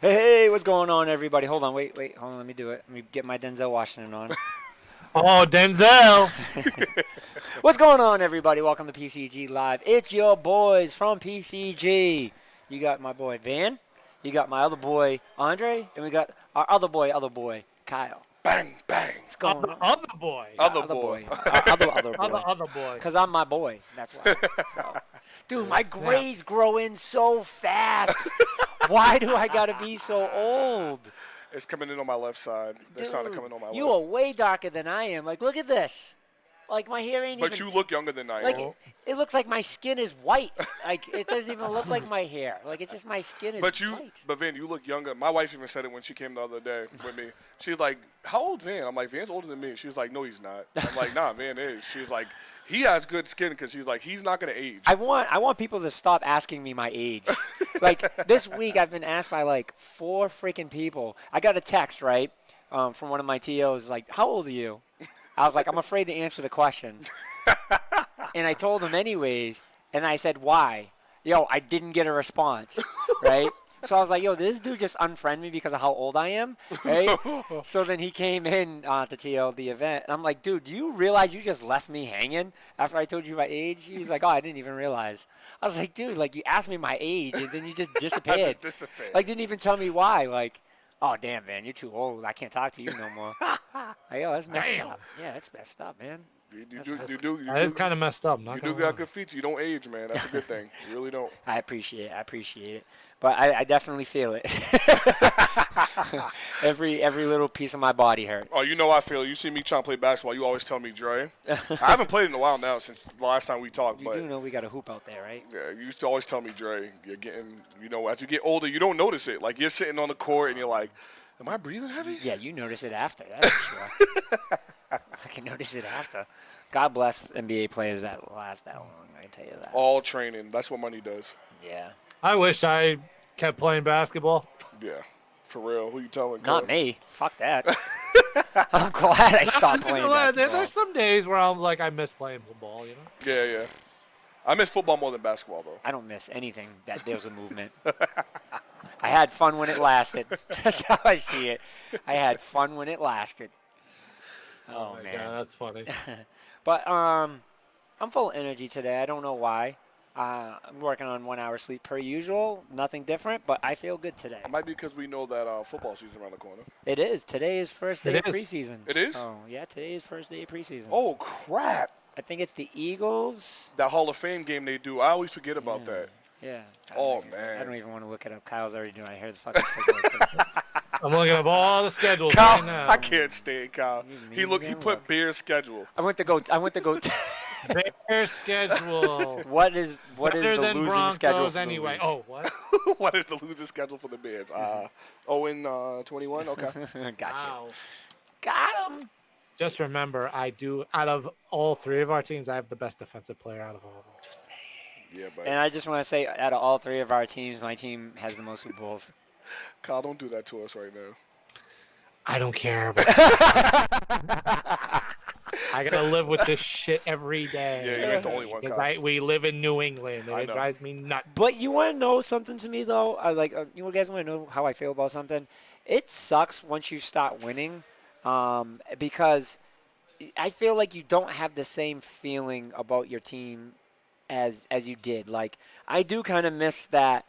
Hey, what's going on, everybody? Hold on, wait, hold on. Let me do it. Let me get my Denzel Washington on. Oh, Denzel. What's going on, everybody? Welcome to PCG Live. It's your boys from PCG. You got my boy Van. You got my other boy Andre, and we got our other boy Kyle. Bang, bang. What's going on? Other boy. Other Other boy. boy. Other boy. Other boy. Cause I'm my boy. That's why. So, dude, my grays grow in so fast. Why do I gotta be so old? It's coming in on my left side. They're starting to come in on my You are left. way darker than I am. Like, look at this. Like, my hair ain't But even. you look younger than I Like, am. it looks like my skin is white. Like, it doesn't even look like my hair. Like, it's just my skin is white. But Van, you look younger. My wife even said it when she came the other day with me. She's like, "How old Van?" I'm like, "Van's older than me." She was like, "No, he's not." I'm like, "Nah, Van is." She's like, "He has good skin because she's like, he's not gonna age." I want people to stop asking me my age. Like, this week I've been asked by, like, 4 freaking people. I got a text, right, from one of my TOs, like, "How old are you?" I was like, "I'm afraid to answer the question." And I told him anyways, and I said, "Why?" Yo, I didn't get a response, right? So I was like, "Yo, did this dude just unfriend me because of how old I am?" Right? So then he came in to TO the event, and I'm like, "Dude, do you realize you just left me hanging after I told you my age?" He's like, "Oh, I didn't even realize." I was like, "Dude, like you asked me my age, and then you just disappeared. I just disappeared. Like didn't even tell me why. Like, oh damn, man, you're too old. I can't talk to you no more." Like, yo, that's messed Damn. up. Yeah, that's messed up, man. You That is kind of messed up. You do got good features. You don't age, man. That's a good thing. You really don't. I appreciate it. But I definitely feel it. every little piece of my body hurts. Oh, you know I feel. You see me trying to play basketball. You always tell me, Dre. I haven't played in a while now since the last time we talked. You but do know we got a hoop out there, right? yeah, you used to always tell me, Dre, you're getting, as you get older, you don't notice it. Like, you're sitting on the court and you're like, am I breathing heavy? Yeah, you notice it after, that's for sure. I can notice it after. God bless NBA players that last that long, I can tell you that. All training. That's what money does. Yeah. I wish I kept playing basketball. Yeah. For real. Who you telling? Not Cuz? me. Fuck that. I'm glad I stopped playing basketball. There's some days where I'm like, I miss playing football, you know? Yeah. I miss football more than basketball, though. I don't miss anything that deals with movement. I had fun when it lasted. That's how I see it. I had fun when it lasted. Oh my man, God, that's funny. But I'm full of energy today. I don't know why. I'm working on 1 hour sleep per usual. Nothing different, but I feel good today. It might be because we know that football season around the corner. It is. Today is first day It of is. preseason. It is? Oh yeah, today is first day of preseason. Oh, crap. I think it's the Eagles. That Hall of Fame game they do. I always forget about that. Yeah. Oh, I man. don't even want to look it up. Kyle's already doing it. I heard the fucking schedule. I'm looking up all the schedules Kyle, right now. I can't stand Kyle. He can put look. Bears schedule. I went to go. Bears schedule. What is Better the than losing Broncos schedule for anyway. the week? Oh, what? What is the losing schedule for the Bears? 0-21? Okay. Gotcha. Wow. Got him. Just remember, out of all 3 of our teams, I have the best defensive player out of all of them. Just saying. Yeah, but And I just want to say, out of all 3 of our teams, my team has the most Super Bowls. Kyle, don't do that to us right now. I don't care. But I gotta live with this shit every day. Yeah, you ain't the only one, Kyle. We live in New England, and I it know. drives me nuts. But you want to know something to me, though? You guys want to know how I feel about something? It sucks once you start winning, because I feel like you don't have the same feeling about your team as you did. Like, I do kind of miss that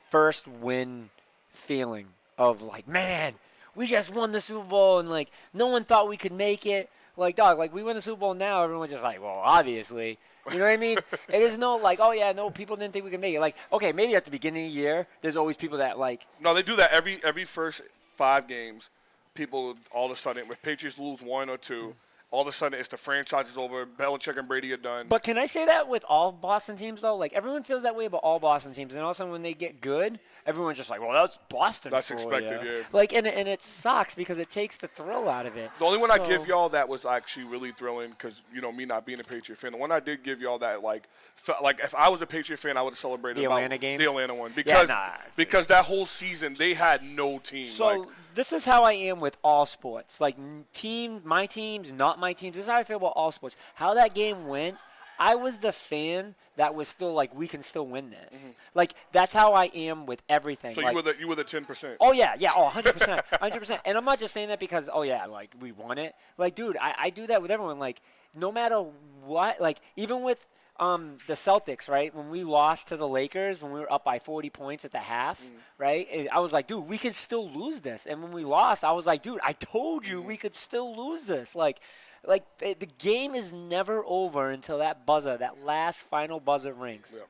first win feeling of like, man, we just won the Super Bowl, and like no one thought we could make it. Like, dog, like we win the Super Bowl now, everyone's just like, well, obviously. You know what I mean? It is no like, oh yeah, no, people didn't think we could make it. Like, okay, maybe at the beginning of the year, there's always people that like. No, they do that every first 5 games. People all of a sudden, if Patriots lose 1 or 2, all of a sudden it's the franchise is over. Belichick and Brady are done. But can I say that with all Boston teams though? Like everyone feels that way about all Boston teams, and all of a sudden when they get good, everyone's just like, well, that's Boston. That's for expected, ya. yeah. Like, and it sucks because it takes the thrill out of it. The only one I So- give y'all that was actually really thrilling because, me not being a Patriot fan, the one I did give y'all that, like if I was a Patriot fan, I would have celebrated The about Atlanta game? the Atlanta one. Because, nah. because that whole season, they had no team. So this is how I am with all sports. Like my teams, not my teams. This is how I feel about all sports. How that game went, I was the fan that was still like, we can still win this. Like, that's how I am with everything. So like, you were the 10%. oh, yeah, 100%, 100%. And I'm not just saying that because, oh, yeah, like, we won it. Like, dude, I do that with everyone. Like, no matter what, like, even with the Celtics, right, when we lost to the Lakers, when we were up by 40 points at the half, right, I was like, dude, we can still lose this. And when we lost, I was like, dude, I told you we could still lose this. Like, the game is never over until that buzzer, that last final buzzer rings. Yep.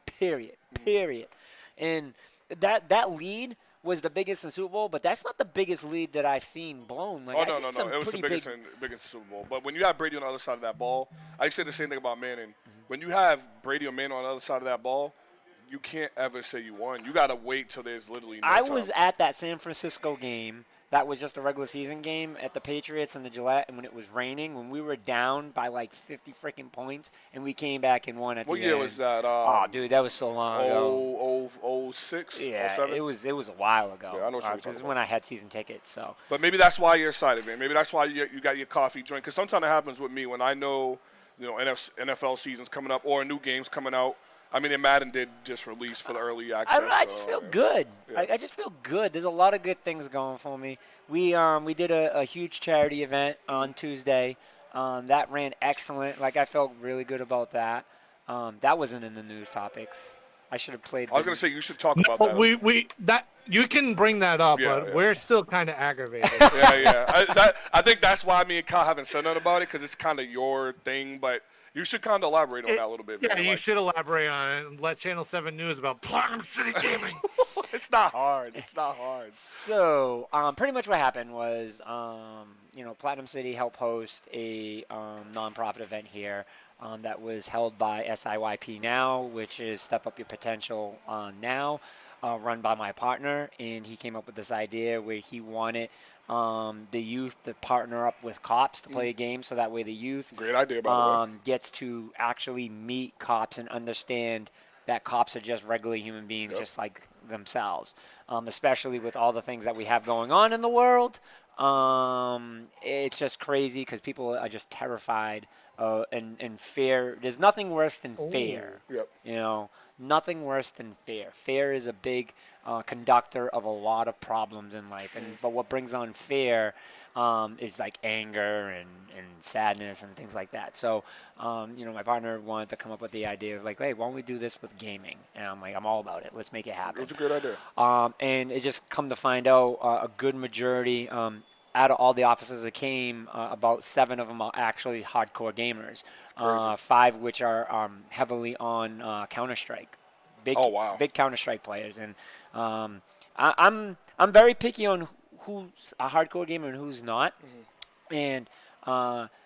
Period. And that lead was the biggest in the Super Bowl, but that's not the biggest lead that I've seen blown. Like, Oh, I've no. seen some It was the pretty biggest big. in the Super Bowl. But when you have Brady on the other side of that ball, I say the same thing about Manning. When you have Brady or Manning on the other side of that ball, you can't ever say you won. You got to wait till there's literally no I time. was at that San Francisco game. That was just a regular season game at the Patriots and the Gillette, and when it was raining, when we were down by like 50 freaking points, and we came back and won at What the year end. was that? Oh, dude, that was so long ago. 06? Yeah, 07? it was a while ago. Yeah, I know what you're This talking is about. when I had season tickets. So But maybe that's why you're excited, man. Maybe that's why you got your coffee drink. Because sometimes it happens with me when I know, NFL season's coming up or new games coming out. I mean, and Madden did just release for the early access. I don't know, I just feel good. Yeah. I just feel good. There's a lot of good things going for me. We did a huge charity event on Tuesday. That ran excellent. Like, I felt really good about that. That wasn't in the news topics. I should have played. I was gonna say you should talk about But that. that you can bring that up, Yeah, but yeah. we're still kind of aggravated. Yeah. I think that's why me and Kyle haven't said nothing about it because it's kind of your thing. But you should kind of elaborate on that a little bit. Yeah, man. you Like, should elaborate on it and let Channel 7 News about Platinum City Gaming. It's not hard. It's not hard. So, pretty much what happened was, Platinum City helped host a nonprofit event here that was held by SIYP Now, which is Step Up Your Potential Now, run by my partner. And he came up with this idea where he wanted the youth to partner up with cops to play a game, so that way the youth Great idea, by the way. gets to actually meet cops and understand that cops are just regular human beings, just like themselves. Especially with all the things that we have going on in the world, it's just crazy because people are just terrified and fear. There's nothing worse than fear. Yep. Nothing worse than fear. Fear is a big conductor of a lot of problems in life. But what brings on fear is like anger and sadness and things like that. So, my partner wanted to come up with the idea of like, hey, why don't we do this with gaming? And I'm like, I'm all about it. Let's make it It happen. was a good idea. And it just come to find out a good majority out of all the officers that came, about 7 of them are actually hardcore gamers. 5 which are heavily on Counter-Strike. Oh, wow. Big Counter-Strike players. And I'm very picky on who's a hardcore gamer and who's not. And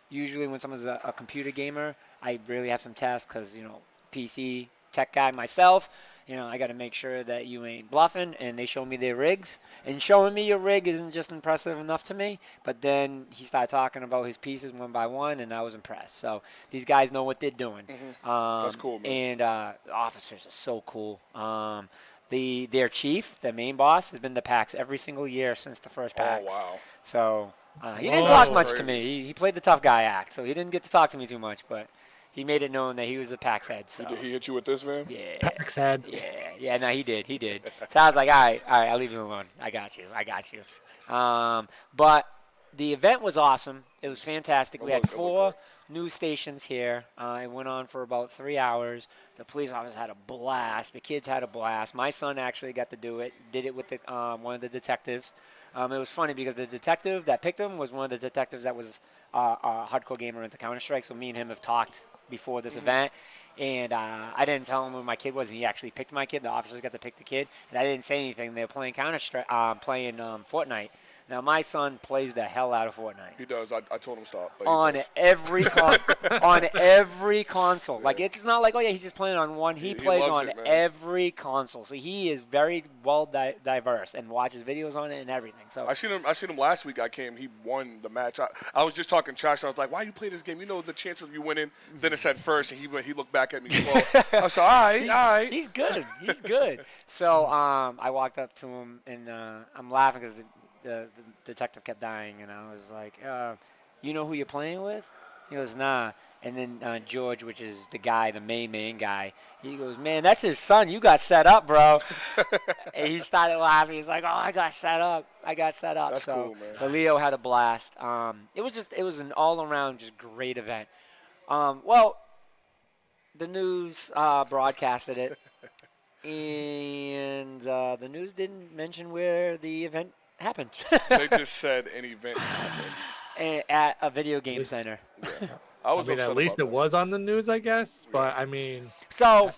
usually when someone's a computer gamer, I really have some tests because, PC tech guy myself. I got to make sure that you ain't bluffing, and they show me their rigs. And showing me your rig isn't just impressive enough to me, but then he started talking about his pieces one by one, and I was impressed. So these guys know what they're doing. That's cool, man. And the officers are so cool. Their chief, the main boss, has been to PAX every single year since the first PAX. Oh, wow. So he didn't talk much to me. He played the tough guy act, so he didn't get to talk to me too much, but he made it known that he was a PAX head. So. He hit you with this, man? Yeah. PAX head. Yeah, no, he did. So I was like, all right, I'll leave you alone. I got you. But the event was awesome. It was fantastic. We had 4 news stations here. It went on for about 3 hours. The police officers had a blast. The kids had a blast. My son actually got to do it. Did it with one of the detectives. It was funny because the detective that picked him was one of the detectives that was a hardcore gamer into Counter-Strike. So me and him have talked before this event. And I didn't tell him who my kid was. And he actually picked my kid. The officers got to pick the kid. And I didn't say anything. They were playing Counter-Strike, playing Fortnite. Now, my son plays the hell out of Fortnite. He does. I told him stop. But On every on every console. Like, it's not like, oh, yeah, he's just playing on one. He plays loves on it, man. every console. So he is very well diverse and watches videos on it and everything. So I seen him last week. He won the match. I was just talking trash. I was like, "Why you play this game? You know the chances of you winning." Then it said first, and he looked back at me slow. I was like, "All right." He's good. He's good. So I walked up to him, and I'm laughing because the detective kept dying, and I was like, you know who you're playing with? He goes, nah. And then George, which is the guy, the main guy, he goes, "Man, that's his son. You got set up, bro." And he started laughing. He's like, "Oh, I got set up. I got set up." That's so, cool, man. But Leo had a blast. It was an all-around just great event. Well, the news broadcasted it, and the news didn't mention where the event happened. They just said an event happened. At a video game center. Yeah. I mean, at least it was on the news, I guess. But I mean, So,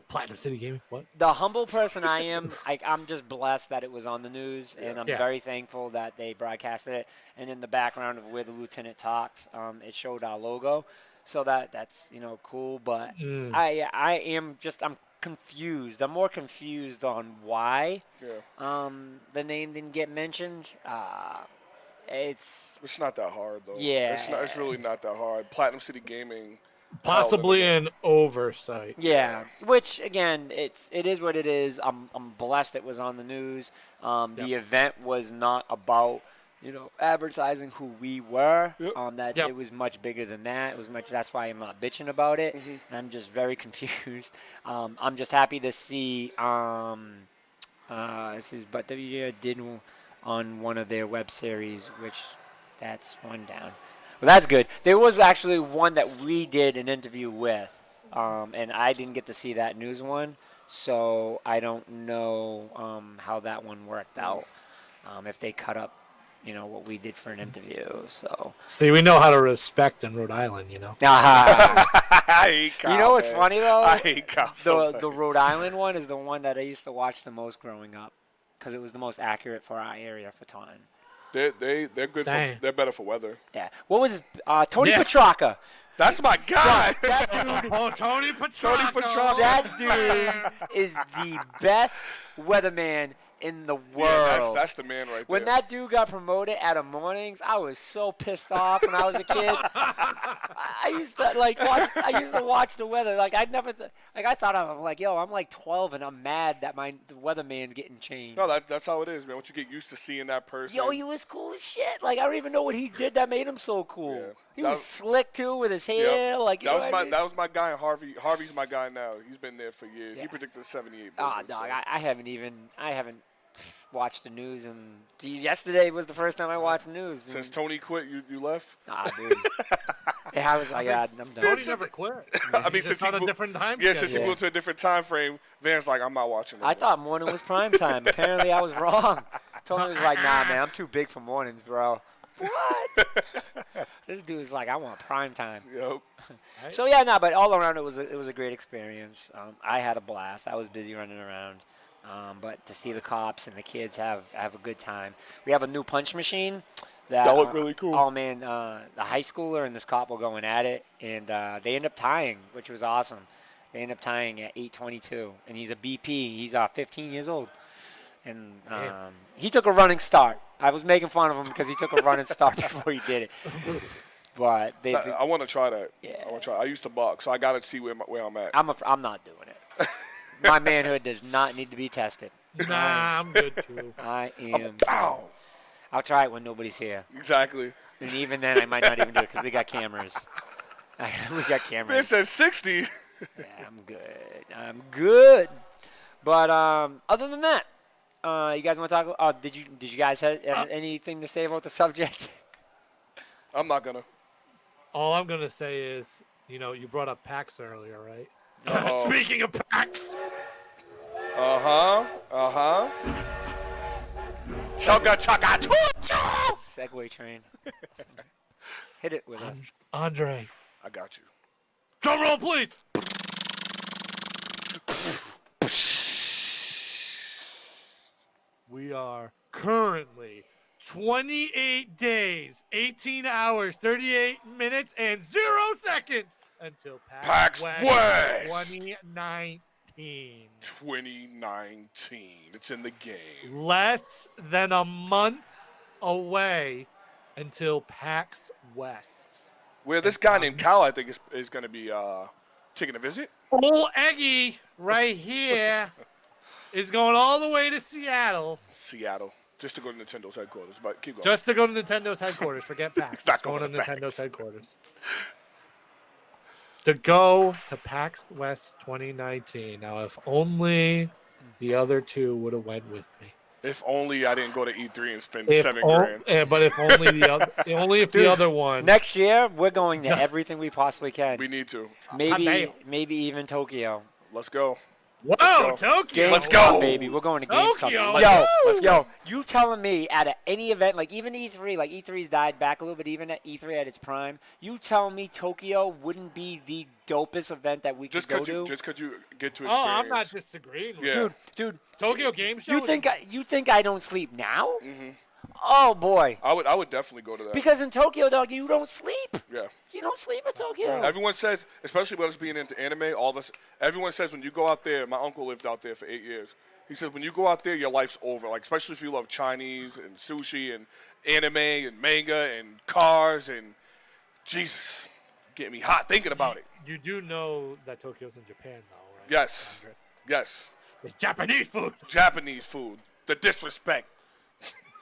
Platinum City Gaming. What? the humble person I am, I'm just blessed that it was on the news, and I'm Yeah. very thankful that they broadcasted it. And in the background of where the lieutenant talks, it showed our logo, so that's cool. But I'm confused. I'm more confused on why the name didn't get mentioned. It's not that hard though. Yeah. It's really not that hard. Platinum City Gaming. Possibly an oversight. Yeah, which again, it is what it is. I'm blessed it was on the news. The event was not about advertising who we were. It was much bigger than that. It was much. That's why I'm not bitching about it. I'm just very confused. I'm just happy to see. This is but WGA did on one of their web series, which that's one down. Well, that's good. There was actually one that we did an interview with, and I didn't get to see that news one, so I don't know how that one worked out. If they cut up, what we did for an interview. So see, we know how to respect in Rhode Island, I hate Kyle. You know what's funny though? I hate Kyle. The Rhode Island one is the one that I used to watch the most growing up, because it was the most accurate for our area for Taunton. They're good. They're better for weather. Yeah. What was Tony Petrarca? That's my guy. That dude. Tony Petrarca. That dude is the best weatherman in the world. Yeah, that's the man right there. When that dude got promoted out of mornings, I was so pissed off when I was a kid. I used to watch the weather. Like I thought I'm like, yo, I'm like 12 and I'm mad that the weatherman's getting changed. No, that's how it is, man. Once you get used to seeing that person. Yo, he was cool as shit. Like I don't even know what he did that made him so cool. Yeah. He was slick too with his hair. Yep. Like that was my guy. Harvey. Harvey's my guy now. He's been there for years. Yeah. He predicted 78. Ah, dog, I haven't watched the news, and yesterday was the first time I watched the news. Since Tony quit, you left? Ah, dude. Yeah, I was like, I'm done. Tony never quit. I mean, since on a different time. Yeah, since he moved to a different time frame, Van's like, I'm not watching. I thought morning was prime time. Apparently, I was wrong. Tony was like, nah, man, I'm too big for mornings, bro. What? This dude's like, I want prime time. Yep. So yeah, but all around it was a great experience. I had a blast. I was busy running around. But to see the cops and the kids have a good time. We have a new punch machine. That looked really cool. Oh, man, the high schooler and this cop were going at it, and they ended up tying, which was awesome. They ended up tying at 8:22, and he's a BP. He's 15 years old. And he took a running start. I was making fun of him because he took a running start before he did it. But I want to try that. Yeah. I want to try. I used to box, so I got to see where I'm at. I'm not doing it. My manhood does not need to be tested. Nah, I'm good too. I am. Ow. I'll try it when nobody's here. Exactly. And even then, I might not even do it because we got cameras. We got Man cameras. said 60. Yeah, I'm good. But other than that, you guys want to talk? Oh, did you guys have anything to say about the subject? I'm not gonna. All I'm gonna say is, you brought up PAX earlier, right? Uh-oh. Speaking of PAX. Chugga chugga choo. Segway train. Hit it with us. Andre. I got you. Drum roll, please. We are currently 28 days, 18 hours, 38 minutes, and 0 seconds until PAX West 2019. 2019. It's in the game. Less than a month away until PAX West. Where this guy named Cal, I think, is going to be taking a visit. Old Eggy right here is going all the way to Seattle. Seattle. Just to go to Nintendo's headquarters. But keep going. Just to go to Nintendo's headquarters. Forget PAX. Not Just going to going to Nintendo's PAX. headquarters. to go to PAX West 2019. Now, if only the other two would have went with me. If only I didn't go to E3 and spend If $7,000. but if only the other, only if Dude, the other one. Next year, we're going to everything we possibly can. We need to. Maybe even Tokyo. Let's go. Whoa, go. Tokyo! Let's go. baby. We're going to Tokyo. Gamescom. Let's Yo, you telling me at any event, like even E3, like E3's died back a little bit, even at E3 at its prime, you telling me Tokyo wouldn't be the dopest event that we could go to? Just because you get to experience. Oh, I'm not disagreeing with Yeah. you. Dude, Tokyo Game Show. you think I don't sleep now? Mm-hmm. Oh boy. I would definitely go to that. Because in Tokyo, dog, you don't sleep. Yeah. You don't sleep in Tokyo. Everyone says, especially with us being into anime, all of us, everyone says when you go out there, my uncle lived out there for 8 years. He said when you go out there, your life's over. Like, especially if you love Chinese and sushi and anime and manga and cars and Jesus, get me hot thinking about it. You do know that Tokyo's in Japan, though, right? Yes. Yes. It's Japanese food. Japanese food. The disrespect.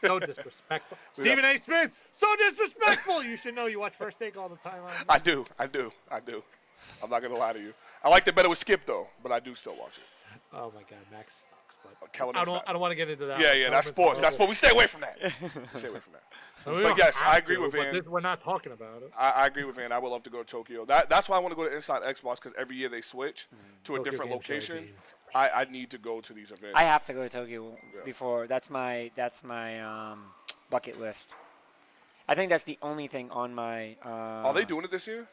So disrespectful. Stephen A. Smith, so disrespectful. You should know you watch First Take all the time. I do. I'm not going to lie to you. I liked it better with Skip, though, but I do still watch it. Oh, my God. Max sucks. But Kellerman's I don't want to get into that. Yeah, that's sports. That's what we stay away from that. Stay away from that. But yes, I agree with Van. We're not talking about it. I agree with Van. I would love to go to Tokyo. That's why I want to go to Inside Xbox, because every year they switch to a Tokyo different Game Show location. games. I need to go to these events. I have to go to Tokyo before. That's my bucket list. I think that's the only thing on my. Are they doing it this year?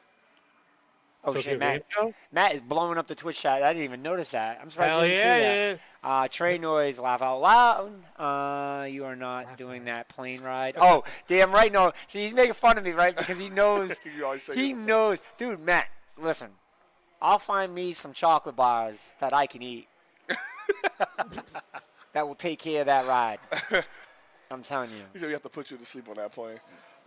Oh Tokyo shit, Matt! Game Show? Matt is blowing up the Twitch chat. I didn't even notice that. I'm surprised Hell you didn't see yeah, that. Trey Noise, laugh out loud. You are not doing that plane ride. Oh, damn right, no. See, he's making fun of me, right? Because he knows. You always say He that. knows, dude. Matt, listen. I'll find me some chocolate bars that I can eat. That will take care of that ride. I'm telling you. He said we have to put you to sleep on that plane.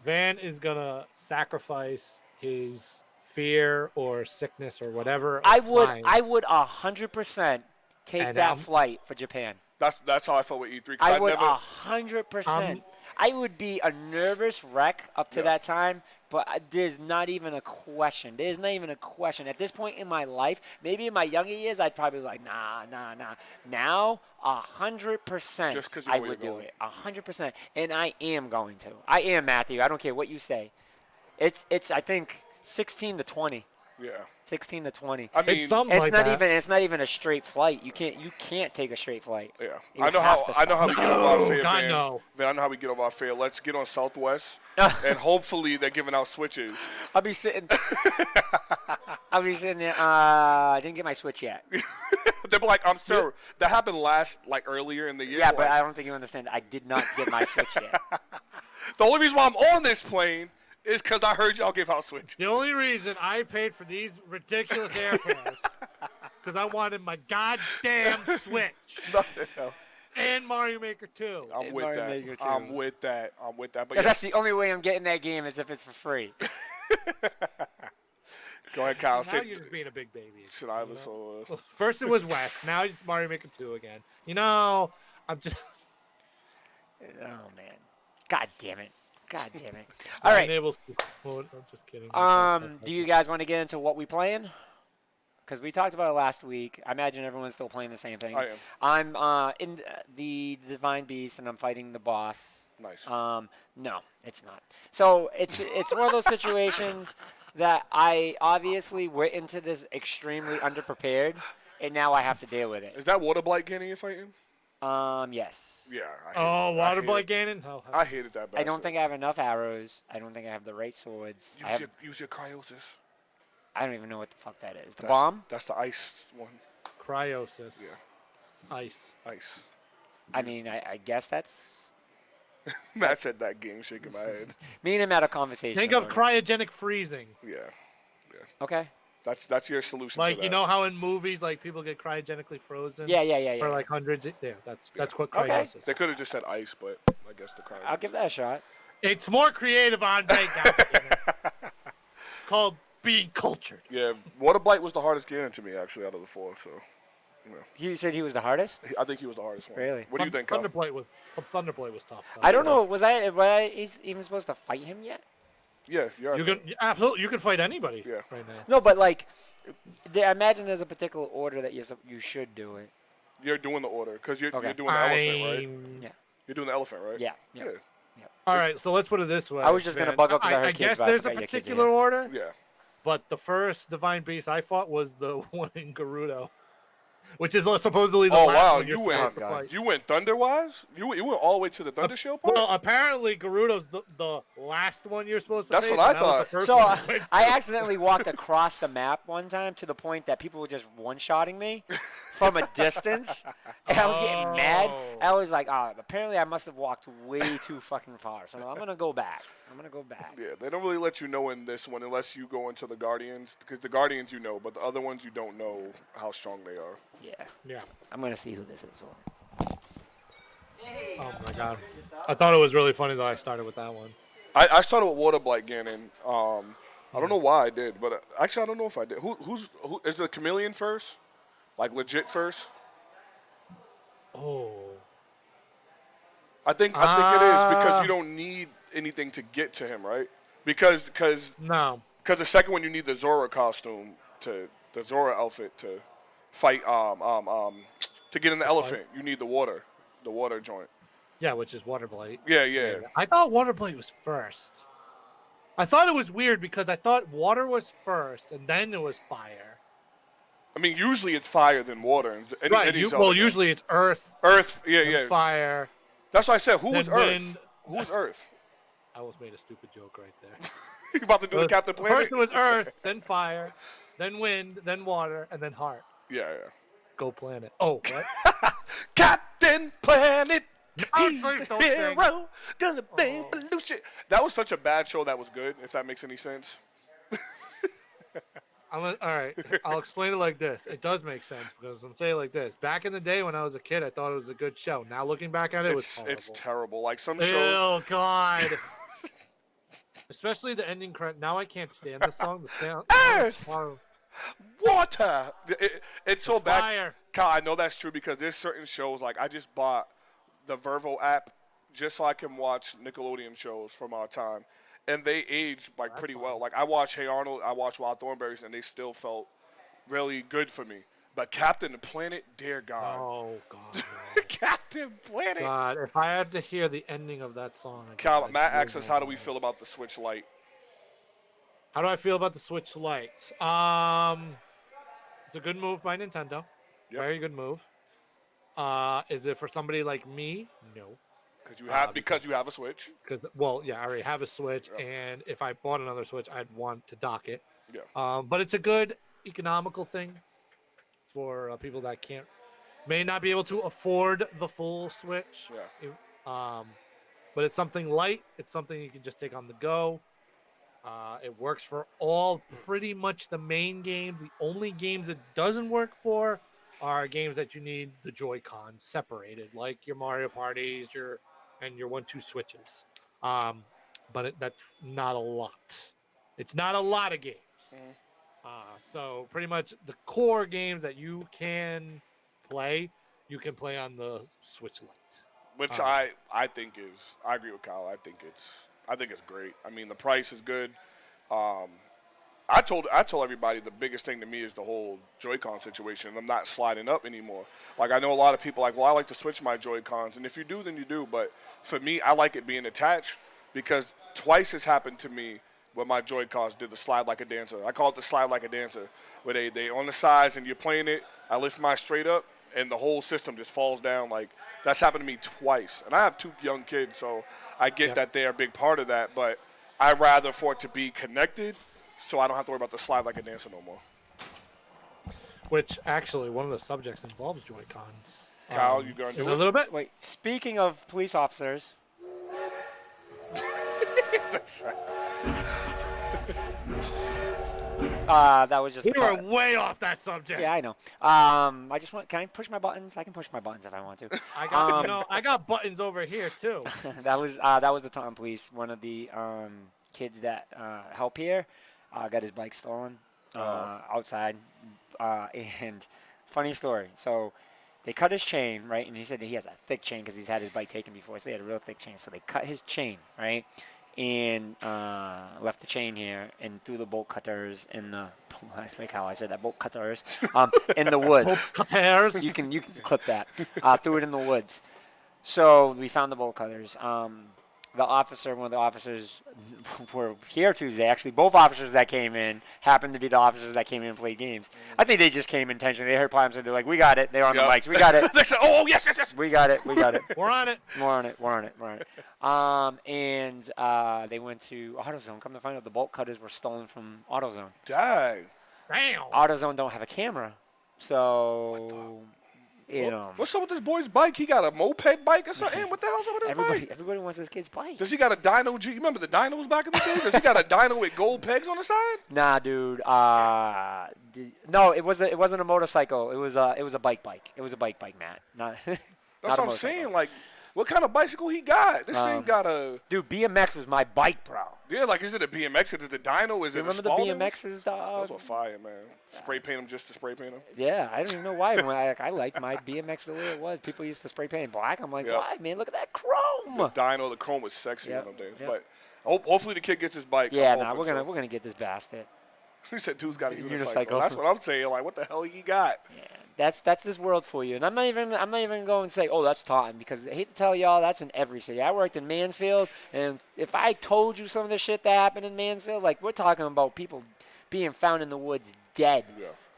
Van is going to sacrifice his fear or sickness or whatever. I of would flying. 100% take And that I'm- flight for Japan. That's how I felt with E3. 'cause I would never, 100%. I would be a nervous wreck up to that time, but there's not even a question. There's not even a question. At this point in my life, maybe in my younger years, I'd probably be like, nah. Now, 100%, Just 'cause you I know would you're do going. it. 100%. And I am going to. I am, Matthew. I don't care what you say. It's I think, 16 to 20. Yeah. 16 to 20. I mean, It's something like that. It's not even a straight flight. You can't take a straight flight. yeah. You I know have how to I know how we get over our fear, God, Van. no. Van, I know how we get over our fear. Let's get on Southwest, and hopefully they're giving out switches. I'll be sitting there. I didn't get my Switch yet. They're like, I'm sure that happened earlier in the year. Yeah, but I don't think you understand. I did not get my Switch yet. The only reason why I'm on this plane is because I heard y'all give out switches. The only reason I paid for these ridiculous airfares because I wanted my goddamn Switch Nothing else. and Mario Maker 2. I'm And with Mario that. Maker too. I'm with that. But 'Cause yeah, that's the only way I'm getting that game is if it's for free. go ahead, Kyle. Now Sit. you're just being a big baby. Should I have so? First it was West. Now it's Mario Maker 2 again. You know, I'm just Oh man, God damn it. All right. unable to. I'm just kidding. Do you guys want to get into what we playing? Because we talked about it last week. I imagine everyone's still playing the same thing. I am. I'm in the Divine Beast, and I'm fighting the boss. Nice. No, it's not. So it's one of those situations that I obviously went into this extremely underprepared, and now I have to deal with it. Is that Water Blight Ganon you're fighting? Yes. Yeah. Water Blight Ganon? Oh, I hated that. I don't think I have enough arrows. I don't think I have the right swords. Use your cryosis. I don't even know what the fuck that is. The That's- bomb? That's the ice one. cryosis. Yeah. Ice. Ice. I mean, I guess that's... Matt said that game, shaking my head. Me and him had a conversation. Think of about cryogenic freezing. Yeah. it. Okay. That's your solution. Like, to that. you know how in movies, like, people get cryogenically frozen? Yeah. For like hundreds. Yeah, that's what Okay. cryosis is. They could have just said ice, but I guess the cryo. I'll give that a shot. It's more creative on called being cultured. Yeah, Water Blight was the hardest Ganon to me actually out of the four. So, You said he was the hardest? I think he was the hardest one. Really? What do you think, Kyle? Thunderblade was tough. I don't know. Was I even supposed to fight him yet? Yeah, you're You right. can absolutely you can fight anybody Yeah. right now. No, but like, I imagine there's a particular order that you should do it. You're doing the order because you're Okay. doing the elephant, right? I'm Yeah. You're doing the elephant, right? Yeah. Yep. Yeah. Yep. all right. So let's put it this way. I was just gonna Van. bug up because I heard I kids, guess but I there's a forgot your kids are particular here. order, Yeah. but the first divine beast I fought was the one in Gerudo, which is supposedly the Oh last wow, one you're you supposed went. to God. fight. You went Thunder-wise. You went all the way to the Thunder Shield part. Well, apparently Gerudo's the last one you're supposed to That's face. what I and that was thought. the first So one I, I went I to. accidentally walked across the map one time to the point that people were just one-shotting me from a distance, and I was getting mad. Oh. I was like, apparently I must have walked way too fucking far. So I'm gonna go back. Yeah, they don't really let you know in this one unless you go into the Guardians, because the Guardians you know, but the other ones you don't know how strong they are. Yeah. Yeah. I'm gonna see who this is. Oh my god. I thought it was really funny that I started with that one. I started with Water Blight Ganon. I don't know why I did, but actually I don't know if I did. Who is the Chameleon first? Like legit first? Oh. I think it is because you don't need anything to get to him, right? Because No. the second one you need the Zora costume the Zora outfit to fight to get in the elephant. You need the water joint. Yeah, which is Water Blight. Yeah. I thought Water Blight was first. I thought it was weird because I thought water was first and then it was fire. I mean, usually it's fire then water. And Right. Usually it's earth, Earth. and Yeah. fire. That's why I said, who was then Earth? wind. Who was Earth? I almost made a stupid joke right there. You about to do the Captain Planet? First it was earth, then fire, then wind, then water, and then heart. Yeah. Go planet. Oh, what? Captain Planet. He's please the don't sing. hero. Gonna be Oh. pollution. That was such a bad show that was good, if that makes any sense. All right, I'll explain it like this. It does make sense because I'm saying it like this. Back in the day when I was a kid, I thought it was a good show. Now looking back at it, it was horrible. It's terrible. Like some Ew, shows. God. Especially the ending credit. Now I can't stand the song. The sound. Earth! Water. It's so bad. Fire. Kyle, I know that's true because there's certain shows, like I just bought the Vervo app just so I can watch Nickelodeon shows from our time. And they aged like pretty well. Like I watched Hey Arnold, I watched Wild Thornberrys, and they still felt really good for me. But Captain Planet, dear God. Oh, God. No. Captain Planet. God, if I had to hear the ending of that song. again, Cal, I'd Matt lose asks us, my how do we mind. feel about the Switch Lite? How do I feel about the Switch Lite? It's a good move by Nintendo. Yep. Very good move. Is it for somebody like me? No. Because you have a Switch. Well, yeah, I already have a Switch, and if I bought another Switch, I'd want to dock it. Yeah. But it's a good economical thing for people that may not be able to afford the full Switch. Yeah. But it's something light. It's something you can just take on the go. It works for all pretty much the main games. The only games it doesn't work for are games that you need the Joy-Cons separated, like your Mario Parties, your 1-2 switches. But that's not a lot. It's not a lot of games. So pretty much the core games that you can play on the Switch Lite. Which I think is, I agree with Kyle. I think it's great. I mean, the price is good. I told everybody the biggest thing to me is the whole Joy-Con situation. I'm not sliding up anymore. Like I know a lot of people like, well, I like to switch my Joy-Cons, and if you do, then you do. But for me, I like it being attached because twice it's happened to me where my Joy-Cons did the slide like a dancer. I call it the slide like a dancer, where they on the sides and you're playing it. I lift mine straight up, and the whole system just falls down. Like that's happened to me twice, and I have 2 young kids, so I get that they're a big part of that. But I'd rather for it to be connected, so I don't have to worry about the slide like a dancer no more. Which actually, one of the subjects involves Joy-Cons. Kyle, you gonna In do a it? little bit. Wait, speaking of police officers, that was just. We were way off that subject. Yeah, I know. I just want. Can I push my buttons? I can push my buttons if I want to. I got buttons over here too. that was the Taunton police. One of the kids that help here got his bike stolen outside, and funny story. So they cut his chain, right? And he said that he has a thick chain because he's had his bike taken before, so he had a real thick chain. So they cut his chain, right? and left the chain here and threw the bolt cutters in the. I think how I said that, bolt cutters in the woods. Cutters. You can clip that. Threw it in the woods. So we found the bolt cutters. One of the officers were here Tuesday. Actually, both officers that came in happened to be the officers that came in and played games. I think they just came intentionally. They heard problems and they're like, "We got it." They're on the mics. We got it. They said, "Oh yes, yes, yes." We got it. We got it. We're on it. We're on it. We're on it. We're on it. They went to AutoZone. Come to find out, the bolt cutters were stolen from AutoZone. Dang. Damn. AutoZone don't have a camera, so you know. What's up with this boy's bike? He got a moped bike or something? What the hell's up with his bike? Everybody wants this kid's bike. Does he got a dyno G? You remember the dynos back in the day? Does he got a dyno with gold pegs on the side? Nah, dude. No, it wasn't a motorcycle. It was a bike. It was a bike, Matt. Not. That's not what I'm saying. Like, what kind of bicycle he got? This thing got a. Dude, BMX was my bike, bro. Yeah, like, is it a BMX? Is it the dyno? Is it a Remember the Spalding? BMXs, dog? Those were fire, man. Spray paint them just to spray paint them. Yeah, I don't even know why. I liked my BMX the way it was. People used to spray paint black. I'm like, why, man? Look at that chrome. The dyno, the chrome was sexy Yep, in them days. yep. But hopefully the kid gets his bike. Yeah, I'm we're hoping gonna get this bastard. He said, dude's got a unicycle. Unicycle. That's what I'm saying. Like, what the hell he got? Yeah, that's this world for you. And I'm not even going to say, oh, that's Taunton, because I hate to tell y'all, that's in every city. I worked in Mansfield, and if I told you some of the shit that happened in Mansfield, like, we're talking about people being found in the woods dead,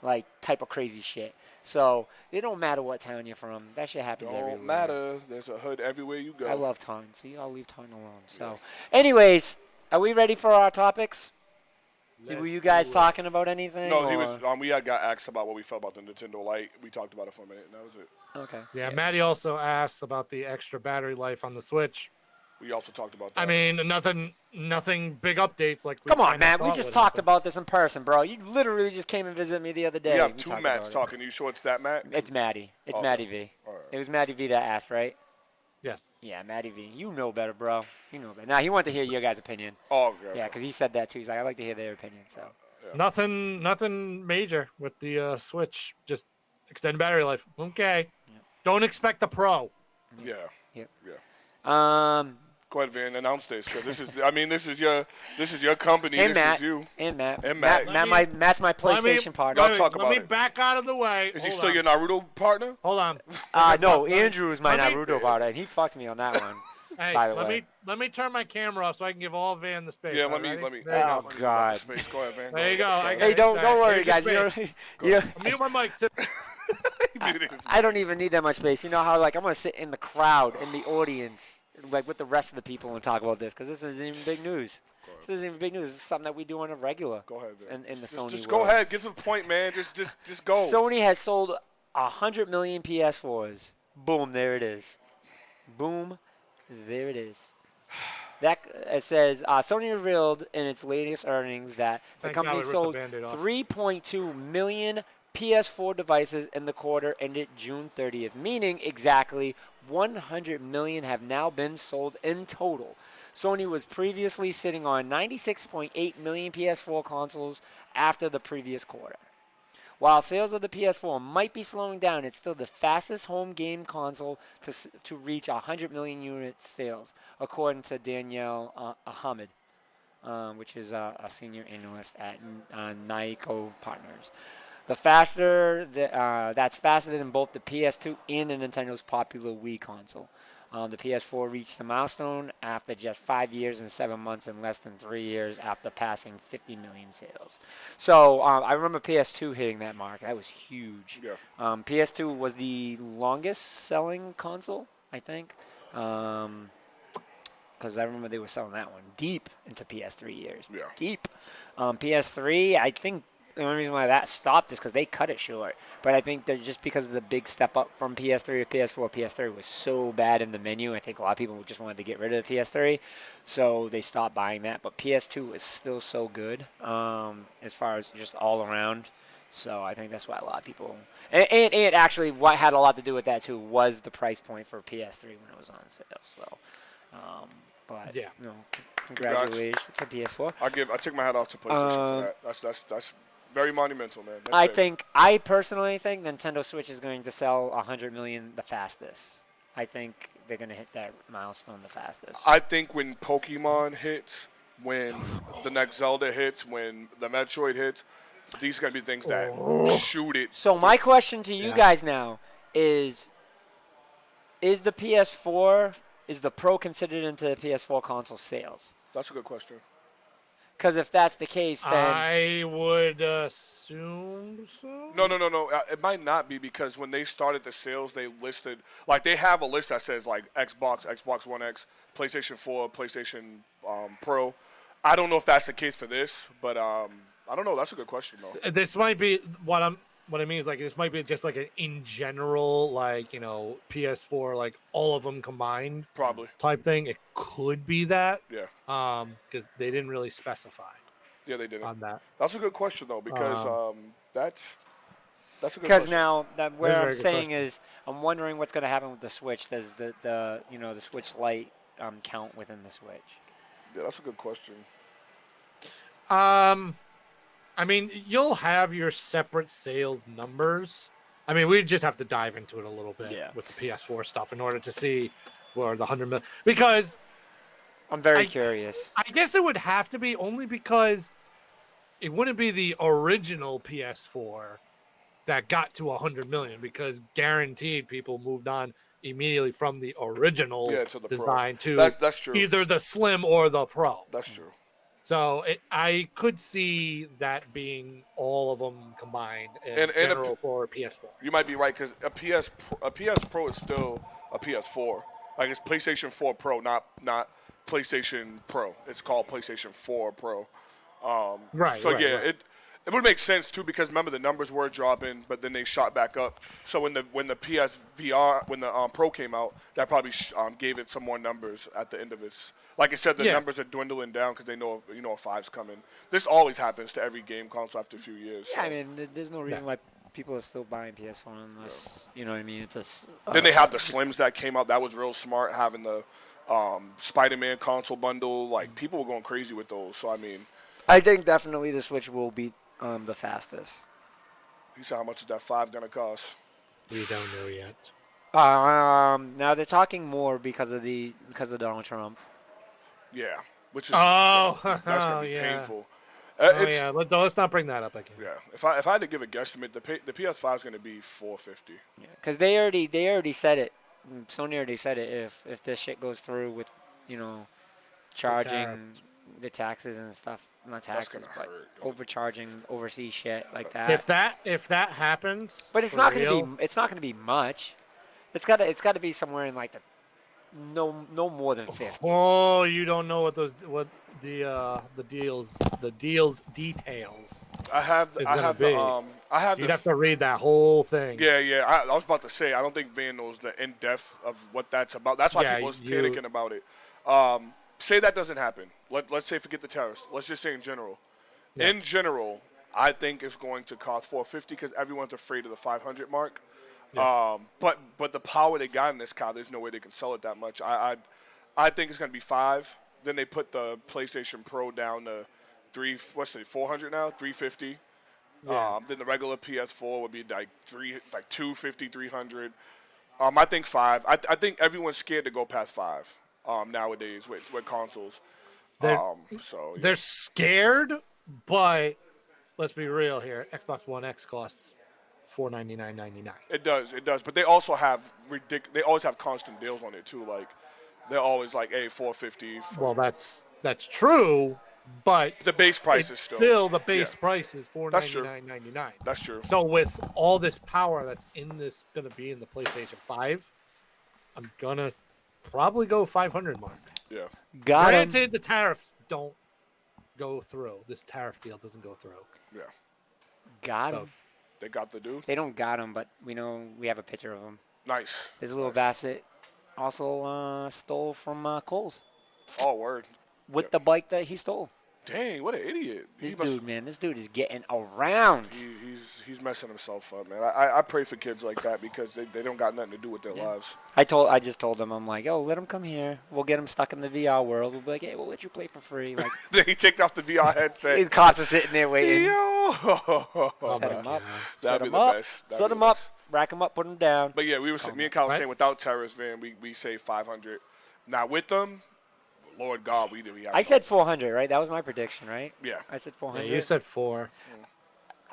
like, type of crazy shit. So it don't matter what town you're from. That shit happens everywhere. Don't matter. There's a hood everywhere you go. I love Taunton, so y'all leave Taunton alone. So, anyways, are we ready for our topics? Were you guys talking about anything? No, he was. We had got asked about what we felt about the Nintendo Lite. We talked about it for a minute, and that was it. Okay. Yeah, Maddie also asked about the extra battery life on the Switch. We also talked about that. I mean, nothing big updates like. Come on, man. We just talked about this in person, bro. You literally just came and visited me the other day. We have two Matts talking. You sure it's that Matt? It's Maddie. It's Maddie V. All right. It was Maddie V that asked, right? Yes. Yeah, Maddie V. You know better, bro. You know better. Now, he wanted to hear your guys' opinion. Oh, okay. Yeah, because he said that too. He's like, I like to hear their opinion. So. Nothing major with the Switch. Just extended battery life. Okay. Yeah. Don't expect the Pro. Yeah. Yep. Yeah. Go ahead, Van. Announce this. Cause this is your company. And this Matt. is you. And Matt. And Matt. Matt's my PlayStation partner. Y'all talk about Let me it. back out of the way. Is he still your Naruto partner? Hold on. No, Andrew is my Naruto partner, and he fucked me on that one. Hey, by the way. let me turn my camera off so I can give all Van the space. Yeah, All let right, me. There you Oh, go. God. Go ahead, Van. There you go. Hey, don't worry, guys. Mute my mic. Too. I don't even need that much space. You know how, like, I'm going to sit in the crowd, in the audience, like, with the rest of the people and talk about this, because this isn't even big news. This isn't even big news. This is something that we do on a regular. Go ahead, Van. In the Sony Just world. go ahead. Get to the point, man. Just go. Sony has sold 100 million PS4s. Boom, there it is. Boom, there it is. That it says Sony revealed in its latest earnings that the Thank company God we ripped sold the Band-Aid off. 3.2 million PS4 devices in the quarter ended June 30th, meaning exactly 100 million have now been sold in total. Sony was previously sitting on 96.8 million PS4 consoles after the previous quarter. While sales of the PS4 might be slowing down, it's still the fastest home game console to reach 100 million unit sales, according to Danielle Ahmed, which is a senior analyst at Nyko Partners. That's faster than both the PS2 and the Nintendo's popular Wii console. The PS4 reached the milestone after just 5 years and 7 months and less than 3 years after passing 50 million sales. So I remember PS2 hitting that mark. That was huge. Yeah. PS2 was the longest selling console, I think, because I remember they were selling that one deep into PS3 years. Yeah. Deep. PS3, I think the only reason why that stopped is because they cut it short. But I think that just because of the big step up from PS3 to PS4, PS3 was so bad in the menu. I think a lot of people just wanted to get rid of the PS3, so they stopped buying that. But PS2 is still so good as far as just all around. So I think that's why a lot of people. And actually, what had a lot to do with that too was the price point for PS3 when it was on sale. So, but Yeah. you know, congratulations to PS4. I take my hat off to PlayStation for that. That's very monumental, man. That's I personally think Nintendo Switch is going to sell 100 million the fastest. I think they're gonna hit that milestone the fastest. I think when Pokemon hits, when the next Zelda hits, when the Metroid hits, these are gonna be things that shoot it. So my question to you guys now is the PS4, is the Pro considered into the PS4 console sales? That's a good question. Because if that's the case, then I would assume so. No. It might not be because when they started the sales, they listed they have a list that says like Xbox, Xbox One X, PlayStation 4, PlayStation Pro. I don't know if that's the case for this, but I don't know. That's a good question though. This might be what I mean is like this might be just like an in general PS4 like all of them combined Probably. type thing. It could be that. Yeah. Because they didn't really specify. Yeah, they didn't. On that. That's a good question though because that's a good because question. now where That's a I'm very good saying question. is I'm wondering what's gonna happen with the Switch. Does the Switch Lite count within the Switch? Yeah, that's a good question. I mean, you'll have your separate sales numbers. I mean, we just have to dive into it a little bit with the PS4 stuff in order to see where the 100 million. Because I'm very curious. I guess it would have to be only because it wouldn't be the original PS4 that got to 100 million because guaranteed people moved on immediately from the original to the design Pro. to That's true. either the Slim or the Pro. That's true. So I could see that being all of them combined in And general for PS4. You might be right because a PS Pro is still a PS4. Like it's PlayStation 4 Pro, not PlayStation Pro. It's called PlayStation 4 Pro. Right. So right, yeah, right. it would make sense too because remember the numbers were dropping, but then they shot back up. So when the Pro came out, that probably gave it some more numbers at the end of its. Like I said, the numbers are dwindling down because they know a 5's coming. This always happens to every game console after a few years. Yeah, so. I mean, there's no reason why people are still buying PS4 unless you know what I mean. It's Then they have the Slims that came out. That was real smart having the Spider-Man console bundle. Like people were going crazy with those. So I mean, I think definitely the Switch will be the fastest. you said how much is that 5 gonna cost? We don't know yet. Now they're talking more because of Donald Trump. Yeah, which is that's gonna be painful. Let's not bring that up again. Yeah, if I had to give a guesstimate, the PS5 is gonna be $450. Yeah, because they already said it. Sony already said it. If this shit goes through with, charging the taxes and stuff, not taxes, but overcharging overseas shit like that. If that happens, but it's not gonna be much. It's gotta be somewhere in like the no more than 50. Oh, you don't know what the deals details. I have You'd have to read that whole thing. Yeah. I was about to say I don't think Van knows the in depth of what that's about. That's why people was panicking about it. Say that doesn't happen. Let's say forget the tariffs. Let's just say in general. Yeah. In general, I think it's going to cost $450 because everyone's afraid of the 500 mark. Yeah. But the power they got in this car, there's no way they can sell it that much. I think it's going to be 5. Then they put the PlayStation Pro down to 400 now, 350. Yeah. Then the regular PS4 would be like 250, 300. I think 5. I think everyone's scared to go past 5 nowadays with consoles. They're scared, but let's be real here. Xbox One X costs $499.99. It does. But they also have They always have constant deals on it too. Like they're always like, hey, $450. Well, that's true, but the base price is still the base price is $499.99. That's true. So with all this power that's gonna be in the PlayStation 5, I'm gonna probably go 500 mark. Yeah. Granted, the tariffs don't go through. This tariff deal doesn't go through. Yeah. Got him. They got the dude? They don't got him, but we have a picture of him. Nice. There's a little Bassett also stole from Coles. Oh, word. With the bike that he stole. Dang, what an idiot. This dude is getting around. He's messing himself up, man. I pray for kids like that because they don't got nothing to do with their lives. I just told him, I'm like, oh, let him come here. We'll get him stuck in the VR world. We'll be like, hey, we'll let you play for free. Like, then he take off the VR headset. The cops are sitting there waiting. Yo. Set him up. That'd be the best. Set him up. rack them up, put them down. But yeah, me and Kyle were Right. saying without terrorists, man, we saved 500. Now with them, Lord God, we have I said 400, right? That was my prediction, right? Yeah. I said Yeah, 400. you said 4.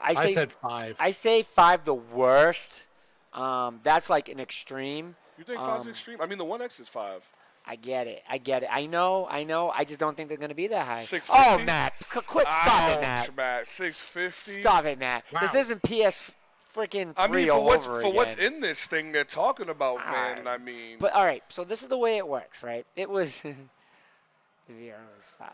I said 5. I say 5 the worst. That's like an extreme. You think 5's extreme? I mean, the 1X is 5. I get it. I know. I just don't think they're going to be that high. 650? Oh, Matt. Quit. Stop it, Matt. Matt, 650. Stop it, Matt. Wow. This isn't PS freaking 3 I mean, all over for again. what's in this thing they're talking about, All man. right. I mean, But, all right. So this is the way it works, right? It was... the VR was 5.